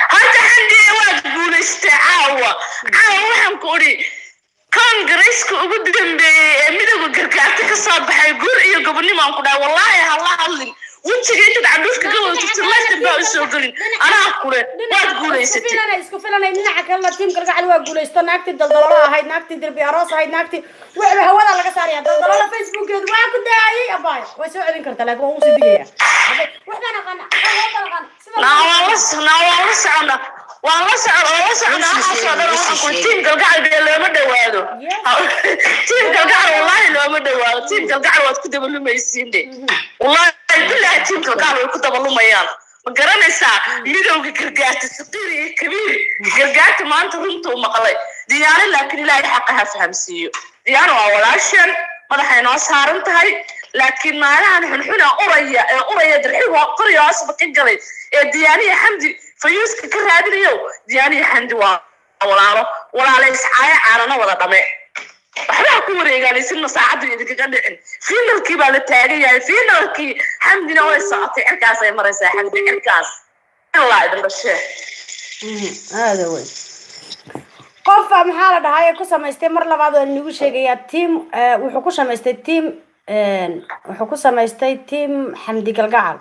[SPEAKER 5] هذا عندي واجب استعاوة وهم كوري كونغرس كوجود ميدو جركاتك الصباح يقول إيه قبلني ما أقول والله الله علم وتجي تدعوش كقول تسمعت بقول أنا أقول وتقول يستي
[SPEAKER 1] أنا إسكوفيل أنا إني حكى الله تيم كرجع على وجول استناكتي الدلدلة هاي ناكتي دربي أراس هاي ناكتي وهو هذا لك ساري الدلدلة فيسبوك يد ما كنت هاي أباي ويسوي عندك كرتلاك وهو صديقية وإحنا نغنى
[SPEAKER 5] لا والله أنا
[SPEAKER 6] waan la socdaa waxaasoo dhan waxaan ku tiim galgacal bee looma dhawaado tiim galgacal wallaahi looma dhawaado tiim galgacal waad ku dabalumaysiin de wallaahi billahi tiim galgacal way ku dabalumayaan ma garanaysaa midowga gargaarta saqiir iyo kabiir gargaarta maanta runtuu maqlay diyaano laakiin ilaahay xaqaha fahamsiiyo diyaano waa walaashan madaxay noo saaran tahay laakiin maalahan xunxuna uraya darxigu qoriyo asba ka galay ee diyaaniya xamdi fayuuska ka raadinayo diyaaniya xamdi waa walaalo iscaaya caanana wada dhame waxbaa ku wareegaalaysinna saacaddu idinkaga dhicin fiinalkii baa la taagan yahay fiinalkii xamdina way socotay cirkaas ay maraysaa xamdi cirkaas ilaa idin dhashee
[SPEAKER 1] هذا وين قف maxaa la dhahay ku samaystay mar labaad oo inagu sheegaya team wuxuu ku samaystay team xamdi galgacal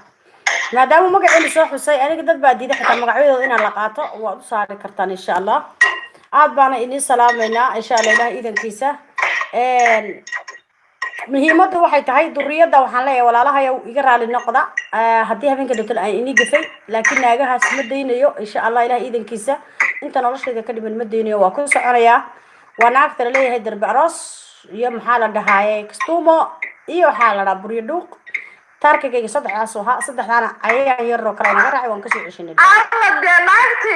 [SPEAKER 1] maadaama magaceedu soo xusay aniga dad baa diiday xitaa magacyadooda inaan la qaato waa u saari kartaan insha Allah aad baana idin salaameynaa insha Allah ilaahay idankiisa muhiimaddu waxay tahay duriyada waxaan leeyahay walaalahayow iga raali noqda haddii habeenka dhigto aan inii gafay laakiin naagahaas ma daynayo insha Allah ilaahay idankiisa inta noloshayda ka dhiman ma daynayo waa ku soconayaa waa naagta la leeyahay darbi aroos iyo maxaa la dhahaayay kastuumo iyo waxaa la dhahaa buryo dhuuq taarkayga saddexdaas oo saddexdaana ayaan yaroo kale naga raacay waan kasoo ceshinay
[SPEAKER 6] de naagti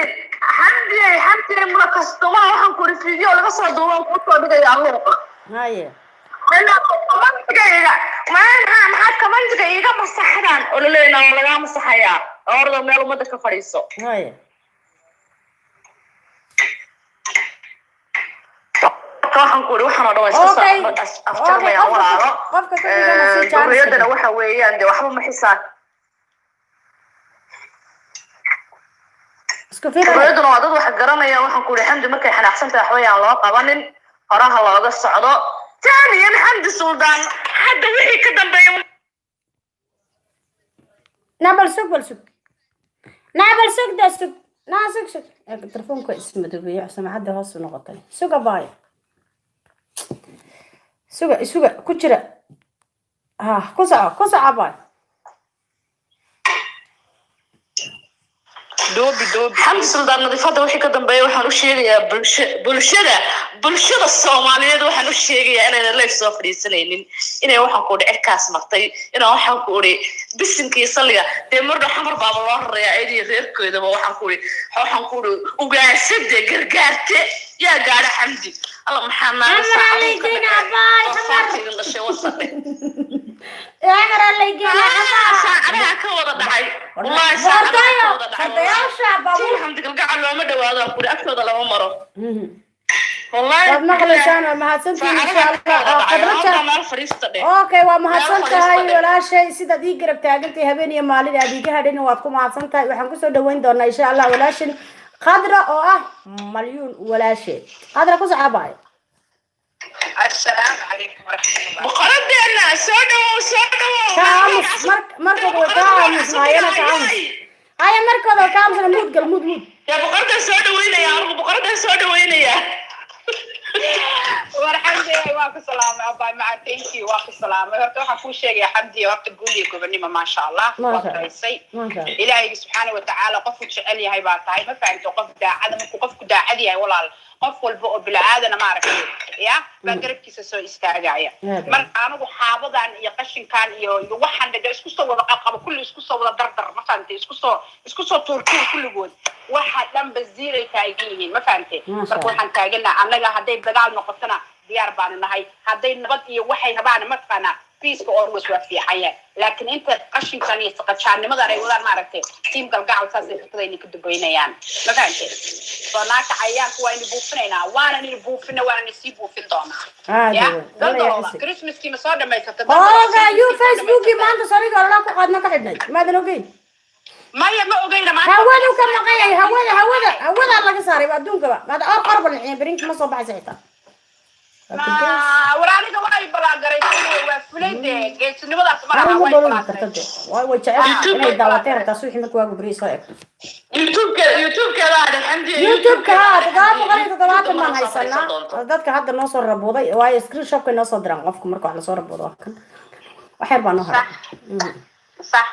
[SPEAKER 6] xamdi mura kastuumo waxaan ku rifiidiyo laga soo duuban ku soo dhigaya aluuqa
[SPEAKER 1] haye
[SPEAKER 6] maxaad kamantiga iiga masaxdaan oo laleeyahay lagaa masaxayaa orda meel umada ka fadhiiso
[SPEAKER 1] haye
[SPEAKER 6] waxaan ku waxaan oo dhan iska afjarmaya walaalo duriyadana waxa weeyaan de waxba ma xisaab duriyaduna waa dad wax garanaya waxaan ku xamdi markay xanaaqsan tahay waxba yaan loo qabanin horaha looga socdo ثانيا حمد سلطان حتى وحي كده بيوم
[SPEAKER 1] نابل سوق ده سوق سوق التليفون كويس مدوبي عشان حد هوس نقطة سوق باي سوق كتير كوسع باي
[SPEAKER 6] دوبي حمد سلطان نظيفته وحي كده بيوم وحنو شيء bulshada Soomaaliyeed waxaan u sheegayaa inaan la soo fariisanaynin inay waxaan ku dhicir kaas martay inaan waxaan ku ori bisinkiisa saliga de marna xamar baaba loo rareeyaa ayadii reerkooda waxaan ku ori ugaasada gargaarte yaa gaara xamdi alla maxamed saacadina baay xamar la shay wasaqe
[SPEAKER 1] أمر الله يجينا
[SPEAKER 6] أنا كوضع دحي والله الحمد لله قاعد لو ما دواده أقول أكثر لو مرة والله
[SPEAKER 1] ما خلصان ما هسنت إن شاء الله قدرتها أوكي وما هسنت هاي ولا شيء سيدا دي قرب تاجرتي هبني مالي هذيك هذين واتكم هسنت وحنقص دوين دورنا إن شاء الله ولا شيء قدرة مليون ولا شيء قدرة كوز عباي
[SPEAKER 6] السلام عليكم ورحمة الله بقرب أنا سودو
[SPEAKER 1] كامس مركب وكامس ما يلا كامس هاي مركب وكامس المود قلمود
[SPEAKER 6] يا بقرب سودو وين يا رب بقرب سودو وين يا
[SPEAKER 9] warxamdi waa ku salaamay abay macaanteyntii waa ku salaamay horta waxaan kuu sheegaya xamdi horta guuliyo gobonimo maasha allah waa taysay ilaahay subxaanahu wa tacaala qofku jecel yahay baa tahay ma fahanto qof daacad markuu qofku daacad yahay walaal qof walba oo bilaaadana maaragtay ya baa garabkiisa soo istaagaya marka anigu xaabadan iyo qashinkan iyo waxaan dhaga isku soo wada qabo kulli isku soo wada dardar ma fahanto isku soo tuurtuur kulligood waxa dhan basiiray taagiin ma fahanto marka waxaan taaganaa annaga hadday dagaal noqotana diyaar baan nahay hadday nabad iyo waxay rabaan ma taqaana fiiska oo waswa fiicaya laakiin inta qashinkan iyo saqajaanimada ay wadaan maaragtay team galgacal saas ay fikradayna ka dubaynayaan ma fahanteen soonaaka ayaan kuwa in buufinayna waana in buufina waana si buufin doonaa ya dadooda christmaskii ma soo dhamaysatay
[SPEAKER 1] ooga you facebooki maanta sariga la ku qaadna ka xidhnay maadan ogeyn
[SPEAKER 9] maya ma ogeyna maanta
[SPEAKER 1] hawada ka maqayay hawada laga saaray adduunka maada or qarban ciibirinka ma soo baxay xitaa
[SPEAKER 9] waraaniga way balaagaray waa fulayde geesinimadaas maraha way balaagaray
[SPEAKER 1] way jecel inay daawateen taas wixii markuu waagu bariis soo eegto youtube-ka haa 770 baan haysanaa dadka hadda noo soo rabooday waayo screenshot-ka noo soo diraan qofka marka wax la soo raboodo waa kan waxyar baa noo haray
[SPEAKER 9] sax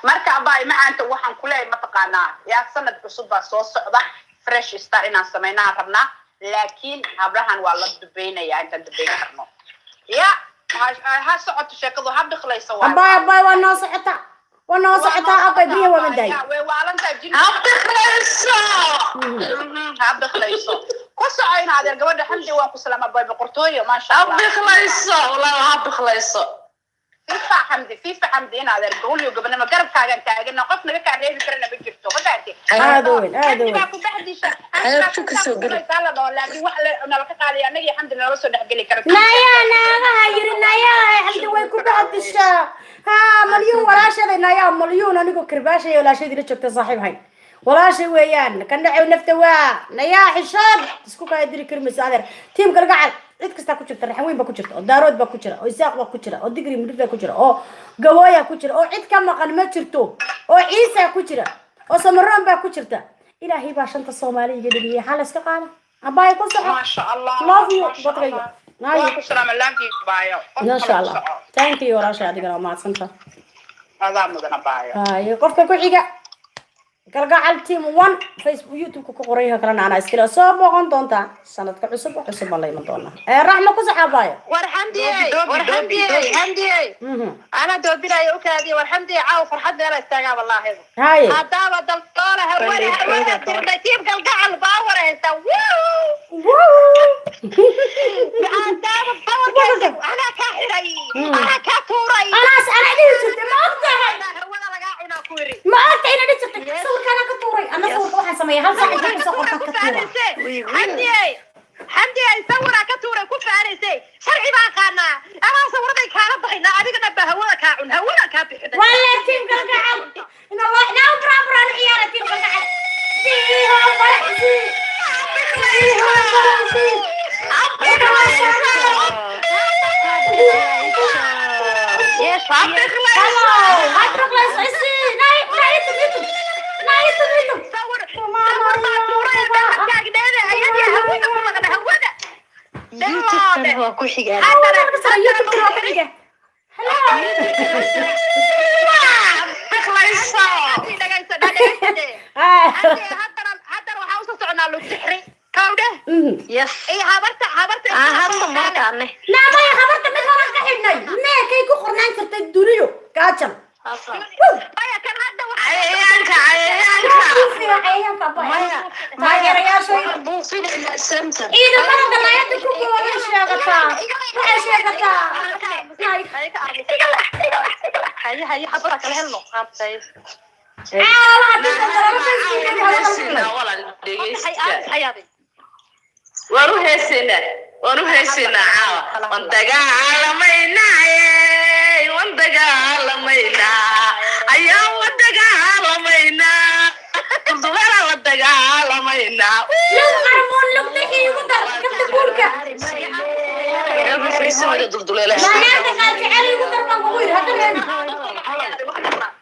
[SPEAKER 9] marka abay maanta waxaan ku leeyahay mataqaanaa yaa sanad cusub baa soo socda fresh start inaan sameynaa rabnaa laakiin hablahan waa la dubaynayaa intaan dubayn karno ya ha socoto sheekadu ha biqlayso
[SPEAKER 1] waa abay waa noo socota abay biyo waa maday
[SPEAKER 9] way waalantaa jin ha biqlayso ku socayna adeer gabadha xamdi waan ku salaama bay boqortooyo ma sha Allah
[SPEAKER 6] ha biqlayso
[SPEAKER 9] FIFA حمدي أنا هذا القول يو قبل ما قرب كاجن تاجن نقف نرجع نريد كرنا بجرتو بدأتي
[SPEAKER 1] هذا وين
[SPEAKER 9] ما كنت بعد شيء أنا شو كسر قال دول لكن واحد أنا بقى قال أنا يا حمد الله رسول حق لي كرت
[SPEAKER 1] نايا هاير نايا حمد وين كنت بعد الشا ها مليون ولا شيء نايا مليون أنا كرباشة ولا شيء اللي شفت صاحب هاي ولا شيء ويان كان نعيو نفتوى نايا حشاد اسكو كايدري كرمس هذا تيم قرقعد cid kasta ku jirta raxweyn ba ku jirta oo daarood ba ku jira oo isaaq ba ku jira oo digri mudug ba ku jira oo gawooya ku jira oo cid ka maqan ma jirto oo ciisa ku jira oo samaroon ba ku jirta ilaahay baa shanta Soomaaliga dhigay hal iska qaada abay ku soco
[SPEAKER 9] ma sha Allah
[SPEAKER 1] love you badriga
[SPEAKER 9] naayo ku salaam laanki baayo
[SPEAKER 1] ma sha Allah thank you walaasha adigana ma adsanta
[SPEAKER 9] adaa mudana baayo
[SPEAKER 1] ay qofka ku xiga kalgacal team 1 Facebook YouTube ku qorayha kalena ana iskala soo boqon doonta sanadka cusub la iman doona raxma ku saxaabay
[SPEAKER 6] war xamdi ana doobinayo u kaadiyo war xamdi caaw farxad meela istaaga wallahi
[SPEAKER 1] hay
[SPEAKER 6] hadaba daltoole hawada team kalgacal baa waraysta hadaba bawrka ana ka xiray ana ka tuuray
[SPEAKER 1] ana dhigto ma ogtahay
[SPEAKER 6] hawada laga cuna ku yiri
[SPEAKER 1] ما أنت هنا لسه تصور كان كطوري أنا صور واحد سميه هل صح كان صور كطوري
[SPEAKER 6] حمدي يصور كطوري كوف عريسي شرعي ما قانا أنا صورتي كانت بحنا أبيك نبه هولا كاعون هولا كابي
[SPEAKER 1] ولا تيم قلقعد إن الله ناو برا العيارة تيم قلقعد فيها فرحسي
[SPEAKER 6] يا شعب
[SPEAKER 7] هو كل شيء
[SPEAKER 6] يس اي حبرت
[SPEAKER 7] مركانه
[SPEAKER 1] لا ما هي خبرت من وراك حنا ما كيكو قرنان كرت الدنيا كاتم
[SPEAKER 6] يا كان هذا عيانك
[SPEAKER 1] ما يا شيء
[SPEAKER 7] بوصل الى السنتر
[SPEAKER 1] إذا ما هذا ما يدكوا ولا شيء
[SPEAKER 6] هي حبرك الهلو قامتي waruheysina caawa waan dagaalamayna ayaa waan dagaalamayna dulduleela la dagaalamayna
[SPEAKER 1] armoon lug dhixi ugu dar kabta guurka maanaanta qaalkicali ugu dar baan kugu yidhi hadda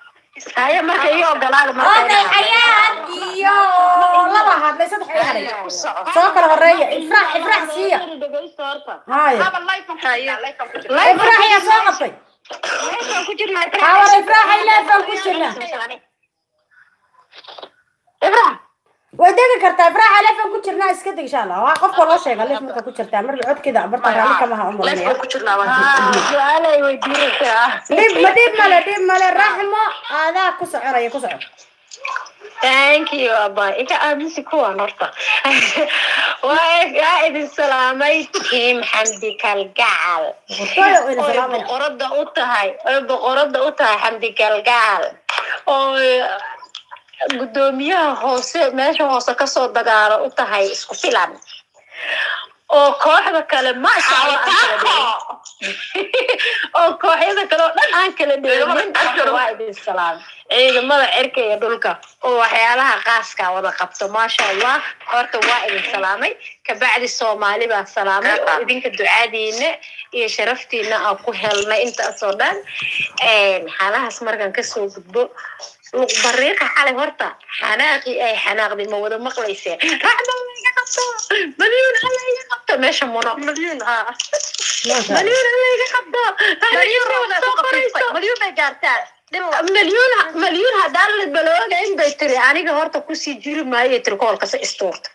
[SPEAKER 7] هيا ما هي وقلال ما
[SPEAKER 1] هذا حياة يو لبا هاد ليس حياة سوق الغرية إفراح سيا هاي إفراح يا ساقطي حاول إفراح إلا فان كشرنا إفراح وديك كرتا إفراح على فان كشرنا اسكت إن شاء الله وقف والله شيء قال ليش ما كشرتا مر بعد كذا عبرت عليك كما هم
[SPEAKER 6] ليش ما كشرنا
[SPEAKER 7] سؤالي ويديرك
[SPEAKER 1] ديب مال الرحمة هذا كسعر يا كسعر
[SPEAKER 7] thank you أبا إنك أمسي كوا نرتا وقاعد السلامي تيم حمدي كالقعل بقرد أوتهاي حمدي كالقعل قدوميها هوسي ماشي هوسا كسو دقارة أوتهاي اسكو فيلان oo kooxda kale ma sha Allah oo kooxda kale aan kala dheerin waa idin salaam ciidamada cirka iyo dhulka oo waxyaalaha qaaska wada qabto ma sha Allah horta waa idin salaamay ka bacdi Soomaali baa salaamay oo idinka ducaadiina iyo sharaftiina aan ku helnay inta soo dhan xalahaas markan ka soo gudbo luq bariiqa xalay horta xanaaqi ay xanaaqdi ma wada maqlaysay مليون على يقطع ماشي منى مليون مليون على يقطع مليون ما جارتاش مليون هدار البلوغ إن بيتري أنا جهرت كوسي جري ما يتركوا كسر استورت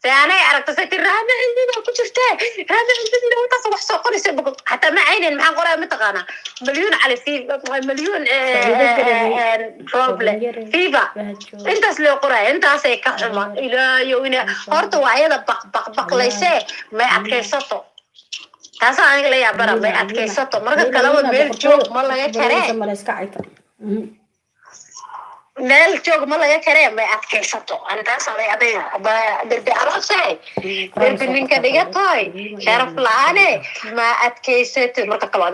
[SPEAKER 7] سأنا عرفت ستر هذا عندنا كشرته هذا عندنا وتصبح سوقني سبق حتى ما عين مع قرا متقنا مليون على مليون بروبلم فيبا انت سلو قرا انت سيكحما الى يومنا هرت وعيدا بق ليسه ما adkaysato taas aan la yaabara ma adkaysato marka kala meel joog ma laga kare meel joog ma laga kare ma adkaysato antaas aan yaabaya darbi arosay darbi ninka dhigatoy sharaf laane ma adkaysato marka kala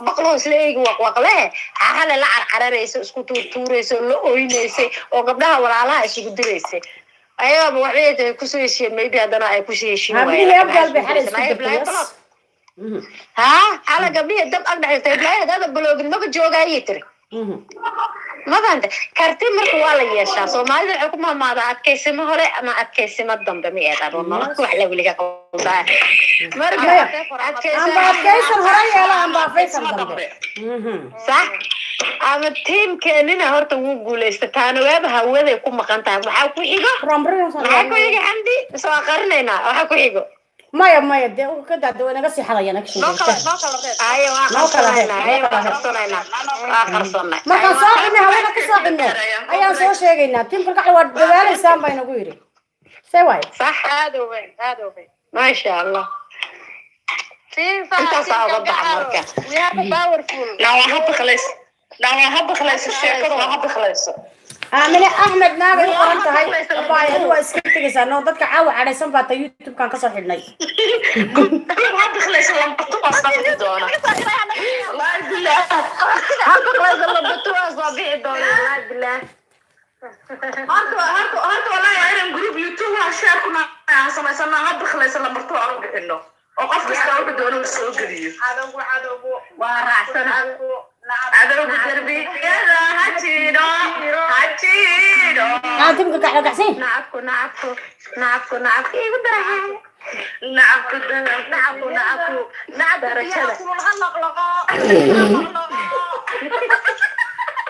[SPEAKER 7] baq loo isleeyay waqle xaala la cararayso isku tuurayso la ooynayso oo gabdhaha walaalaha isugu direysay أيوة بوحدة كوسي شيء ما يبي هذا أنا كوسي شيء ها على قبلي الدم أقدر يتبلاي هذا بلوج ما بتجوجا يتري ما فهمت كارتين مركوالا يشا سو ما أدري حكومة ما ذا أتكيس ما هو ما أتكيس ما الدم دمي هذا والله وحلا ولا كذا مركوا أتكيس هراي على أم بافيس صح أما تيم كأننا هرت وقول استكانوا وابها وذا يكون مكانتها وحكوا إيجا وحكوا إيجا عندي سواء قرننا وحكوا إيجا
[SPEAKER 1] ما يدي وكذا دونا قصي حلايا نكشف
[SPEAKER 7] أيوة
[SPEAKER 1] ما كان صاحبنا هذا كصاحبنا أيام سوى شيء قلنا تيم كل قحوة دوالي سام بين غيري سوي
[SPEAKER 7] صح هذا وين ما شاء الله انت صعب بحمرك لا وهب خلاص الشركة وهب خلاص
[SPEAKER 1] من أحمد ناقل أنت هاي باي هو اسكتك إنه ضدك عاو على سنبات يوتيوب كان كسر حدني
[SPEAKER 7] هب خلاص لما بتوع صبي دونا الله بالله هب خلاص لما بتوع صبي دونا الله بالله هارتو والله أنا جروب يوتيوب عشان كنا سمعنا هب خلاص لما بتوع إنه وقف كستاو دونا السوق دي عدو وراسنا عدو بالدربي يا هاتينو
[SPEAKER 1] تبقى قاعدة قاعسين
[SPEAKER 7] نعبكو إيه بدرها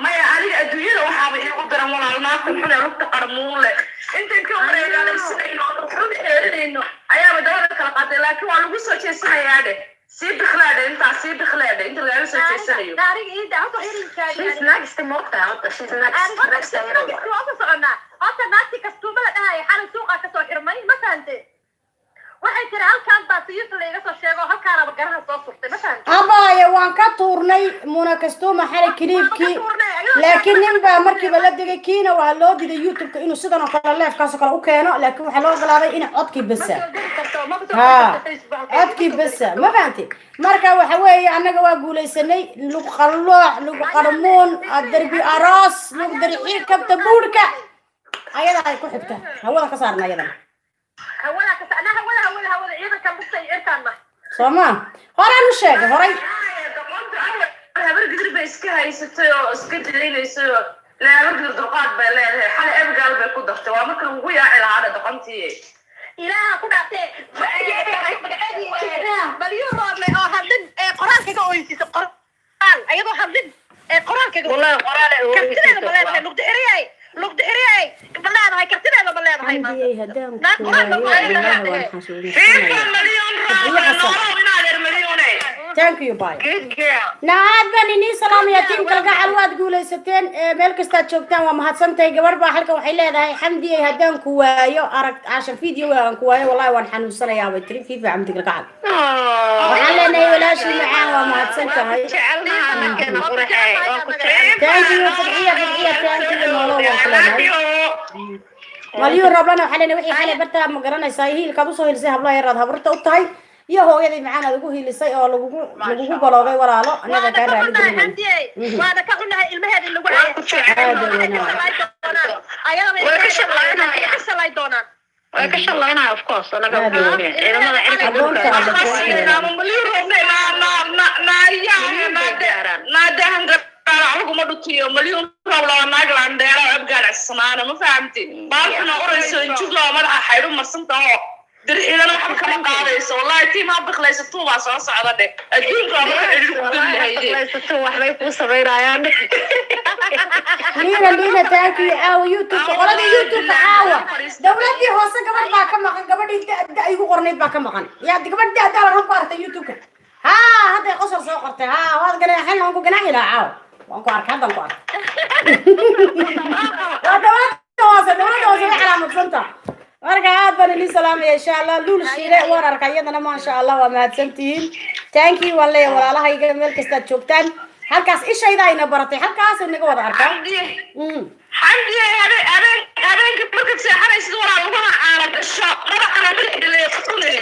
[SPEAKER 7] ما يا علي أدوية وحابة يقدر ولا ناكل حنا ربط قرمولة أنت كم رجال السنين وتحب إنه أيام دولة كلقات لكن وأنا بس أشيء سنة يعني سيب خلاد أنت أنت اللي بس أشيء سنة يوم she's next موقع she's next
[SPEAKER 10] أنت ناسي كستوبة هاي حال سوق كسر حرماني ما فهمت waxay tiri halkan baa siyuus laga soo sheego halkaan aba garaha soo surtay ma fahanti
[SPEAKER 1] abaya waan ka tuurnay muna kastooma xalay kliibkii laakiin ninba markiiba la digay kiina waa loo diday youtube-ka inuu sidan oo kale leefkaas oo kale u keeno laakiin waxa loo ogolaaday in codkii basa codkii basa ma fahanti marka waxa weeye annaga waa guulaysanay lugu qallooc lugu qarmuun darbi aroos lugu darixii kabta buurka ayada ay ku xigta hawada ka saarna ayadana
[SPEAKER 10] هولا كسأنا هولا إذا كان بس يركنا
[SPEAKER 1] سما هراي نشاق هراي
[SPEAKER 7] هبر قدر بيسكها يستوي اسكت ليلة يسوي لا هبر دقات بلا حال أبغى قلبي كده وما كان ويا على هذا دقنتي
[SPEAKER 10] إلى كده مليون رجل هذين قرآن كده ويسيس قرآن أيضا هذين قرآن كده
[SPEAKER 7] والله قرآن
[SPEAKER 10] كتير بلا لقد إرياي بلاد هاي كتير هذا بلاد هاي ما لا قرآن
[SPEAKER 1] thank you bye نعاد بني سلام يا تيم كل قاعد الواد قولي ستين ملك استاد شوكتان ومحسنتي قبر بحلقة وحيلة هاي حمدي هدان كوايو أرك عشان فيديو وان كوايو والله وان حنوصل يا بتري في عمتك القاعد وحلنا ولا شيء معاه ومحسنتي هاي thank you فضحية thank you مليون ربنا وحلنا وحي حالي برتا مقرنا سايهي الكابوسو هيلسي هبلا يراد هبرتا وطهي يهو يدي معانا لغو هيلسي او لغو بلوغي ولاالو انا كان رالي دلين
[SPEAKER 10] وانا كقلنا المهد اللي وعي
[SPEAKER 7] وكش الله أنا of course أنا قبل إذا ما أعرف مليون ربلا ناقل عن ديرة أبقى السمانة ما فهمتي بعرفنا أوريس نشوف لو مرة حيرو مرسمته
[SPEAKER 5] إذا أنا حب كم قاريس والله تيم أبغى ليس طوبة صاص على ده أجيب
[SPEAKER 7] ليس طوبة حبي فوسة بيرايان
[SPEAKER 1] لينا تاكي عاو يوتيوب قولنا يوتيوب عاو دولتي هوسة قبل ما كم مكان قبل ده يقول قرنيت ما كم مكان يعني قبل ده ورهم قارت يوتيوب ها هذا قصر سوقته ها وهذا قلنا حين هم قلنا إلى عاو وانكو عارك هذا انكو عارك دولتي هوسة على مقصنته marka aad baan idin salaamay insha Allah luul shiire war arkayadana ma sha Allah waa mahadsantiin thank you wallahi walaalahayga meel kasta joogtaan halkaas ishayda ayna baratay halkaas inaga wada arkaa
[SPEAKER 5] حمدي أبين كبرك سحر يصير ولا على الشاق أنا اللي يقتلني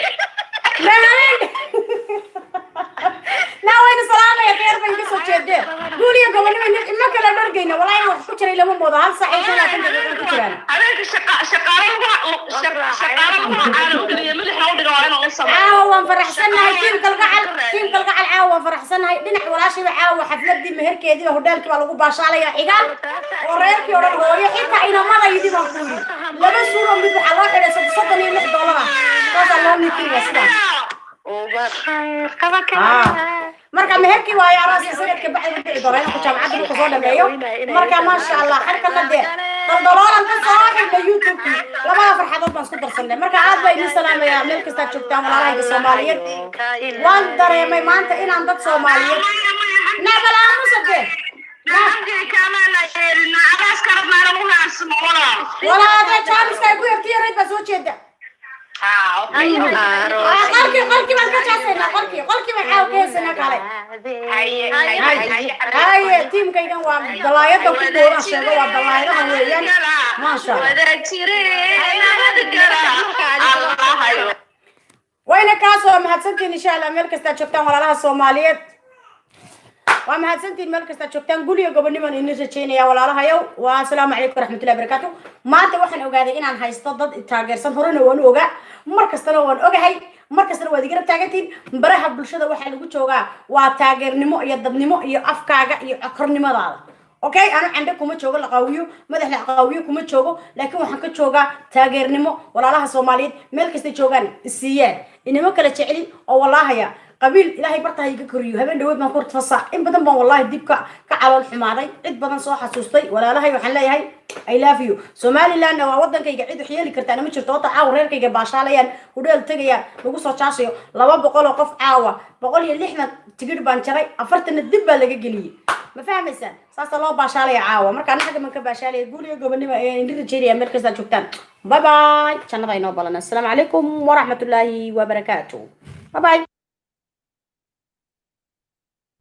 [SPEAKER 1] لا وين سلامة يا خير بين قصة جدة قولي يا قبل ما كلا نرجينا ولا يروح كشري لما موضة هل صحيح أنا كنت كشري
[SPEAKER 5] أبين شقارة
[SPEAKER 1] عاوة فرح سنة تيم كالقعل عاوة فرح سنة دينا ولا شيء عاوة حفلة دي مهر كذي وهدالك ولا قبا شالي يا حجال وريرك يا رب هو يحكي إنه ما يدي مقبولي لما سورة من حواحد صدقني $100 هذا الله نكيل أسمع marka meherkii waa yaaraas sanadka baxay wixii doorayna ku jaamacada ku soo dhameeyo marka ma sha Allah xarkana de $1 ka soo xidhay YouTube laba farxadood baan isku darsanay marka aad bay idin salaamaya meel kasta joogtaan walaalahayga Soomaaliyeed waan dareemay maanta inaan dad Soomaaliyeed nabala musade wala hada chaabiska ku yartiyaray baa soo jeeda قلقي ما كتاسنا قلقي ما حاول كيسنا كله هاي تيم كيدن ودلاية تقولون أشياء ودلاية هويان ما شاء الله وين كاسو مهتسنتين إن شاء الله ملك استشفتان ولا لها الصوماليات ومهتسنتين ملك استشفتان قولي قبل ما ننسى يا ولا لها يو والسلام عليكم ورحمة الله وبركاته ما أنت وحنا أوجادين عن هايستضد التاجر سنهرنا ونوجا markastana waan ogahay markastana waad iga taagantiin baraha bulshada waxa lagu joogaa waa taageernimo iyo dadnimo iyo afkaaga iyo akrnimadaada okay ana cinde kuma joogo la qaawiyo madax la qaawiyo kuma joogo laakiin waxaan ka joogaa taageernimo walaalaha Soomaaliyeed meel kasta joogan siiyeen inama kala jeceli oo walaahiya qabiil ilaahay bartahay iga koriyo habeen dhaweed baan ku tafasa in badan baan wallahi dibka ka calool xumaaday cid badan soo xasuustay walaalahay waxaan leeyahay I love you Somaliland waa wadankayga cid wax yeeli kartaa ma jirto wada caaw reerkayga baashaalayaan hudheel tagayaan lagu soo jaashayo 200 qof caawa 160 tigidh baan jaray 40 dib baa laga geliyay ma fahmaysan saas loo baashaalay caawa marka anaga man ka baashaalay guuriga gobonimo ee indhada jeeriya meel kasta joogtaan bye bye jannada inoo balana assalamu alaykum wa rahmatullahi wa barakatuh bye bye